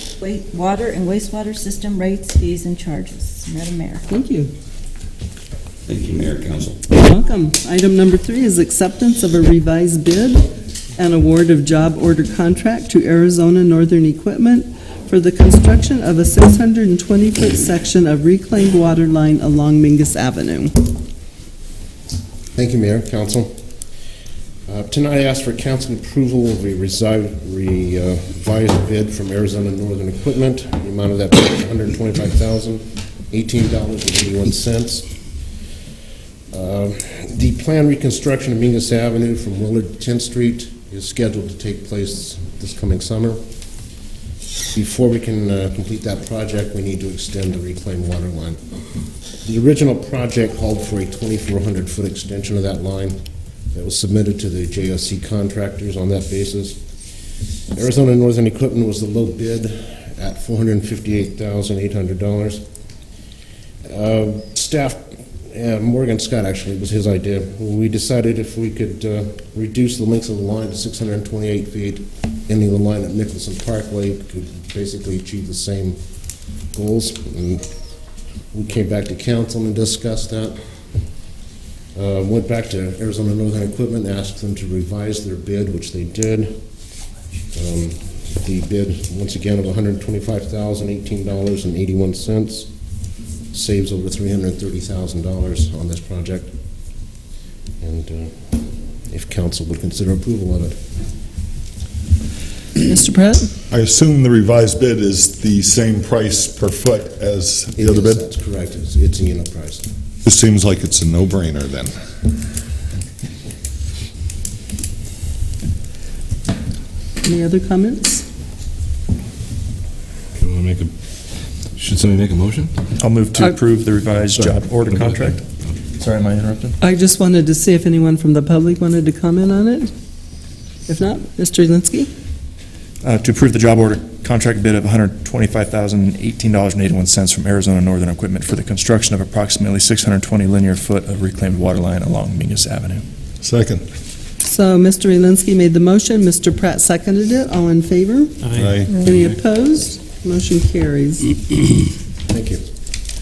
water and wastewater system rates, fees, and charges. Madam Mayor. Thank you. Thank you, Mayor, Council. Welcome. Item number 3 is acceptance of a revised bid and award of job order contract to Arizona Northern Equipment for the construction of a 620-foot section of reclaimed water line along Mingus Avenue. Thank you, Mayor, Council. Tonight I ask for council approval of a revised bid from Arizona Northern Equipment. The amount of that is $125,018.81. The planned reconstruction of Mingus Avenue from Willard to 10th Street is scheduled to take place this coming summer. Before we can complete that project, we need to extend the reclaimed water line. The original project called for a 2,400-foot extension of that line that was submitted to the JSC contractors on that basis. Arizona Northern Equipment was the low bid at $458,800. Staff, Morgan Scott actually, was his idea. We decided if we could reduce the length of the line to 628 feet, ending the line at Nicholson Parkway, could basically achieve the same goals. And we came back to council and discussed that. Went back to Arizona Northern Equipment, asked them to revise their bid, which they did. The bid, once again, of $125,018.81 saves over $330,000 on this project. And if council would consider approval of it. Mr. Pratt? I assume the revised bid is the same price per foot as the other bid? That's correct. It's a unit price. This seems like it's a no-brainer then. Any other comments? Should somebody make a motion? I'll move to approve the revised job order contract. Sorry, am I interrupting? I just wanted to see if anyone from the public wanted to comment on it. If not, Mr. Linsky? To approve the job order contract bid of $125,018.81 from Arizona Northern Equipment for the construction of approximately 620 linear foot of reclaimed water line along Mingus Avenue. Second. So Mr. Linsky made the motion, Mr. Pratt seconded it. All in favor? Aye. Any opposed? Motion carries. Thank you.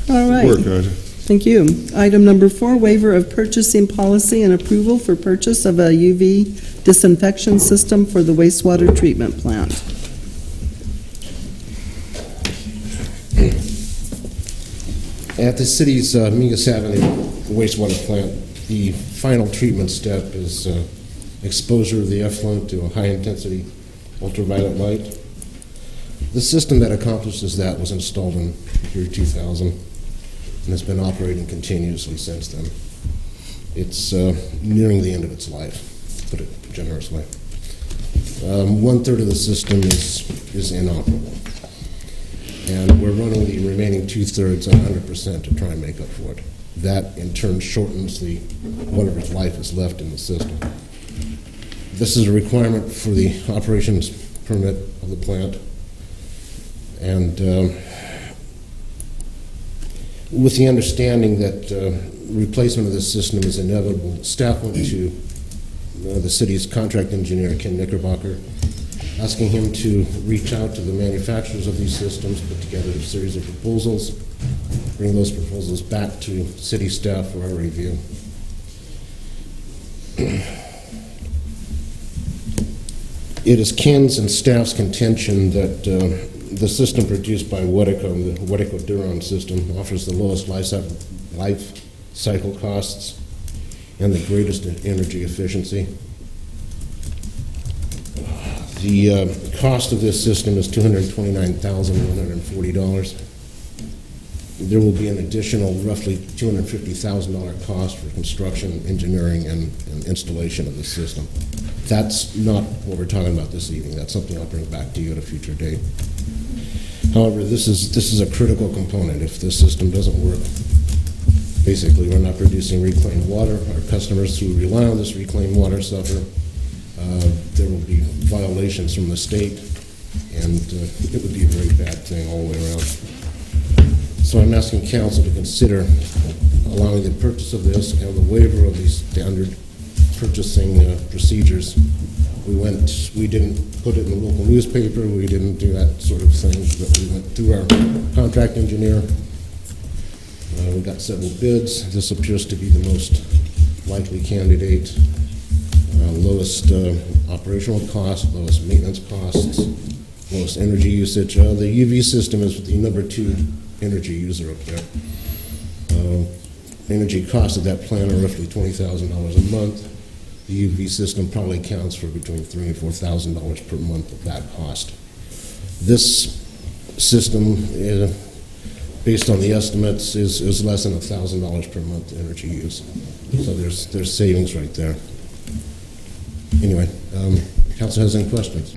All right. Work, Roger. Thank you. Item number 4, waiver of purchasing policy and approval for purchase of a UV disinfection system for the wastewater treatment plant. At the city's Mingus Avenue wastewater plant, the final treatment step is exposure of the effluent to a high-intensity ultraviolet light. The system that accomplishes that was installed in the year 2000 and has been operating continuously since then. It's nearing the end of its life, to put it generously. 1/3 of the system is inoperable, and we're running the remaining 2/3 at 100% to try and make up for it. That, in turn, shortens the whatever's life is left in the system. This is a requirement for the operations permit of the plant, and with the understanding that replacement of this system is inevitable, staff went to the city's contract engineer, Ken Knickerbocker, asking him to reach out to the manufacturers of these systems, put together a series of proposals, bring those proposals back to city staff for our review. It is Ken's and staff's contention that the system produced by Wedeco, the Wedeco-Duron system, offers the lowest life cycle costs and the greatest energy efficiency. The cost of this system is $229,140. There will be an additional roughly $250,000 cost for construction, engineering, and installation of the system. That's not what we're talking about this evening. That's something I'll bring back to you at a future date. However, this is a critical component. If this system doesn't work, basically we're not producing reclaimed water. Our customers who rely on this reclaimed water suffer. There will be violations from the state, and it would be a very bad thing all the way around. So I'm asking council to consider allowing the purchase of this and the waiver of these standard purchasing procedures. We didn't put it in the local newspaper, we didn't do that sort of thing, but we went through our contract engineer. We got several bids. This appears to be the most likely candidate. Lowest operational cost, lowest maintenance costs, lowest energy usage. The UV system is the number 2 energy user up there. Energy costs of that plant are roughly $20,000 a month. The UV system probably accounts for between $3,000 and $4,000 per month of that cost. This system, based on the estimates, is less than $1,000 per month energy use. So there's savings right there. Anyway, council has any questions?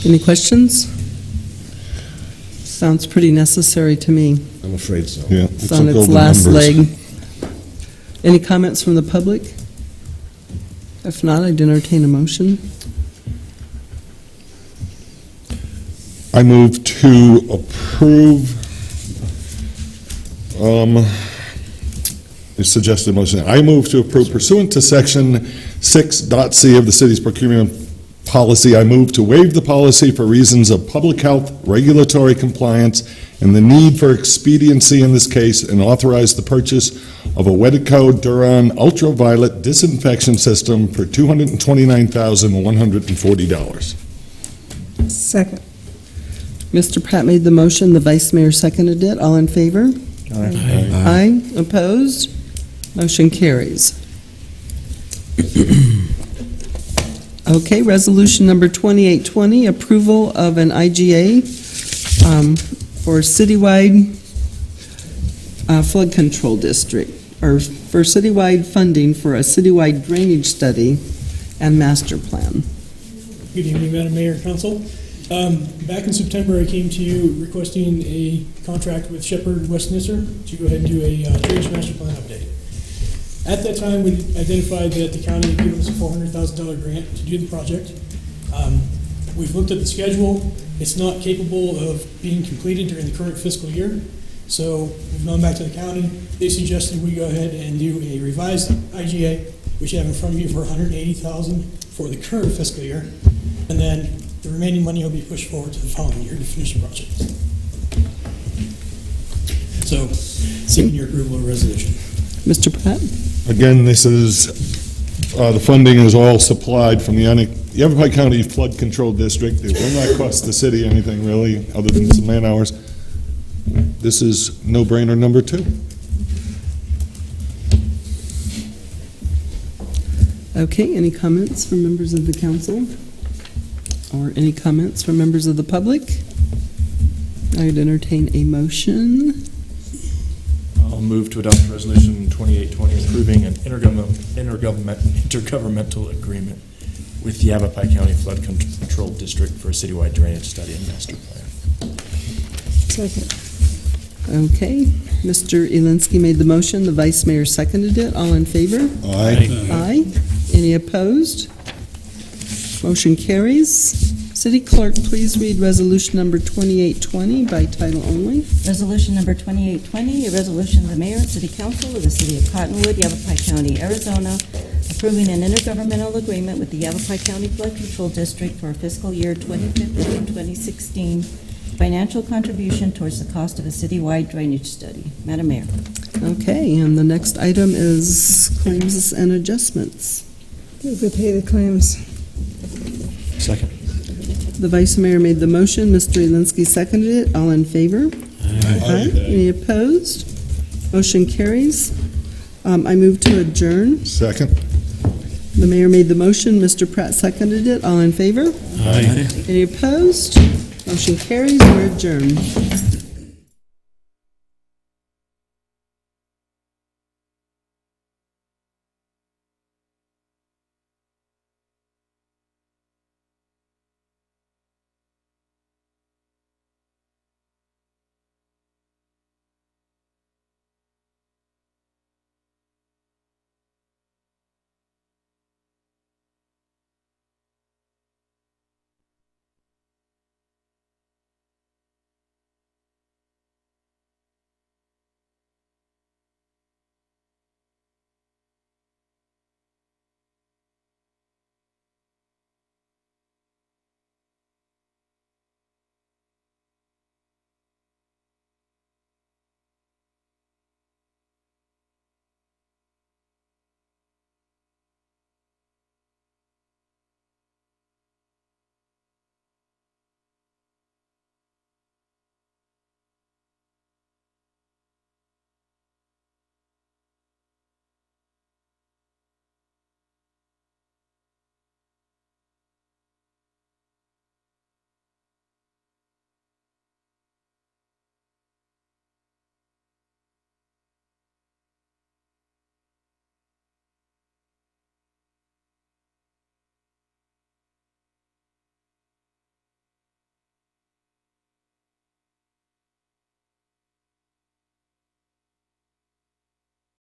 Any questions? Sounds pretty necessary to me. I'm afraid so. Yeah, It's on its last leg. Any comments from the public? If not, I'd entertain a motion. I move to approve the suggested motion. I move to approve pursuant to section 6.c of the city's procurement policy. I move to waive the policy for reasons of public health, regulatory compliance, and the need for expediency in this case, and authorize the purchase of a Wedeco Duron ultraviolet disinfection system for $229,140. Second. Mr. Pratt made the motion, the vice mayor seconded it. All in favor? Aye. Aye. Opposed? Motion carries. Okay, resolution number 2820, approval of an IGA for citywide flood control district, or for citywide funding for a citywide drainage study and master plan. Good evening, Madam Mayor and Council. Back in September, I came to you requesting a contract with Shepherd West Nisser to go ahead and do a drainage master plan update. At that time, we identified that the county had given us a $400,000 grant to do the project. We've looked at the schedule. It's not capable of being completed during the current fiscal year. So we've gone back to the county. They suggested we go ahead and do a revised IGA, which you have in front of you for $180,000 for the current fiscal year. And then the remaining money will be pushed forward to the following year to finish the project. So, seeking your approval of resolution. Mr. Pratt? Again, this is, the funding is all supplied from the Yavapai County Flood Control District. It will not cost the city anything really, other than some man hours. This is no-brainer number 2. Okay, any comments from members of the council? Or any comments from members of the public? I'd entertain a motion. I'll move to adopt Resolution 2820 approving an intergovernmental agreement with the Yavapai County Flood Control District for a citywide drainage study and master plan. Second. Okay, Mr. Elinsky made the motion, the vice mayor seconded it. All in favor? Aye. Aye. Any opposed? Motion carries. City Clerk, please read resolution number 2820 by title only. Resolution number 2820, a resolution of the mayor and city council of the city of Cottonwood, Yavapai County, Arizona, approving an intergovernmental agreement with the Yavapai County Flood Control District for fiscal year 2015-2016, financial contribution towards the cost of a citywide drainage study. Madam Mayor. Okay, and the next item is claims and adjustments. Move to pay the claims. Second. The vice mayor made the motion, Mr. Elinsky seconded it. All in favor? Aye. Any opposed? Motion carries. I move to adjourn. Second. The mayor made the motion, Mr. Pratt seconded it. All in favor? Aye. Any opposed? Motion carries. We're adjourned.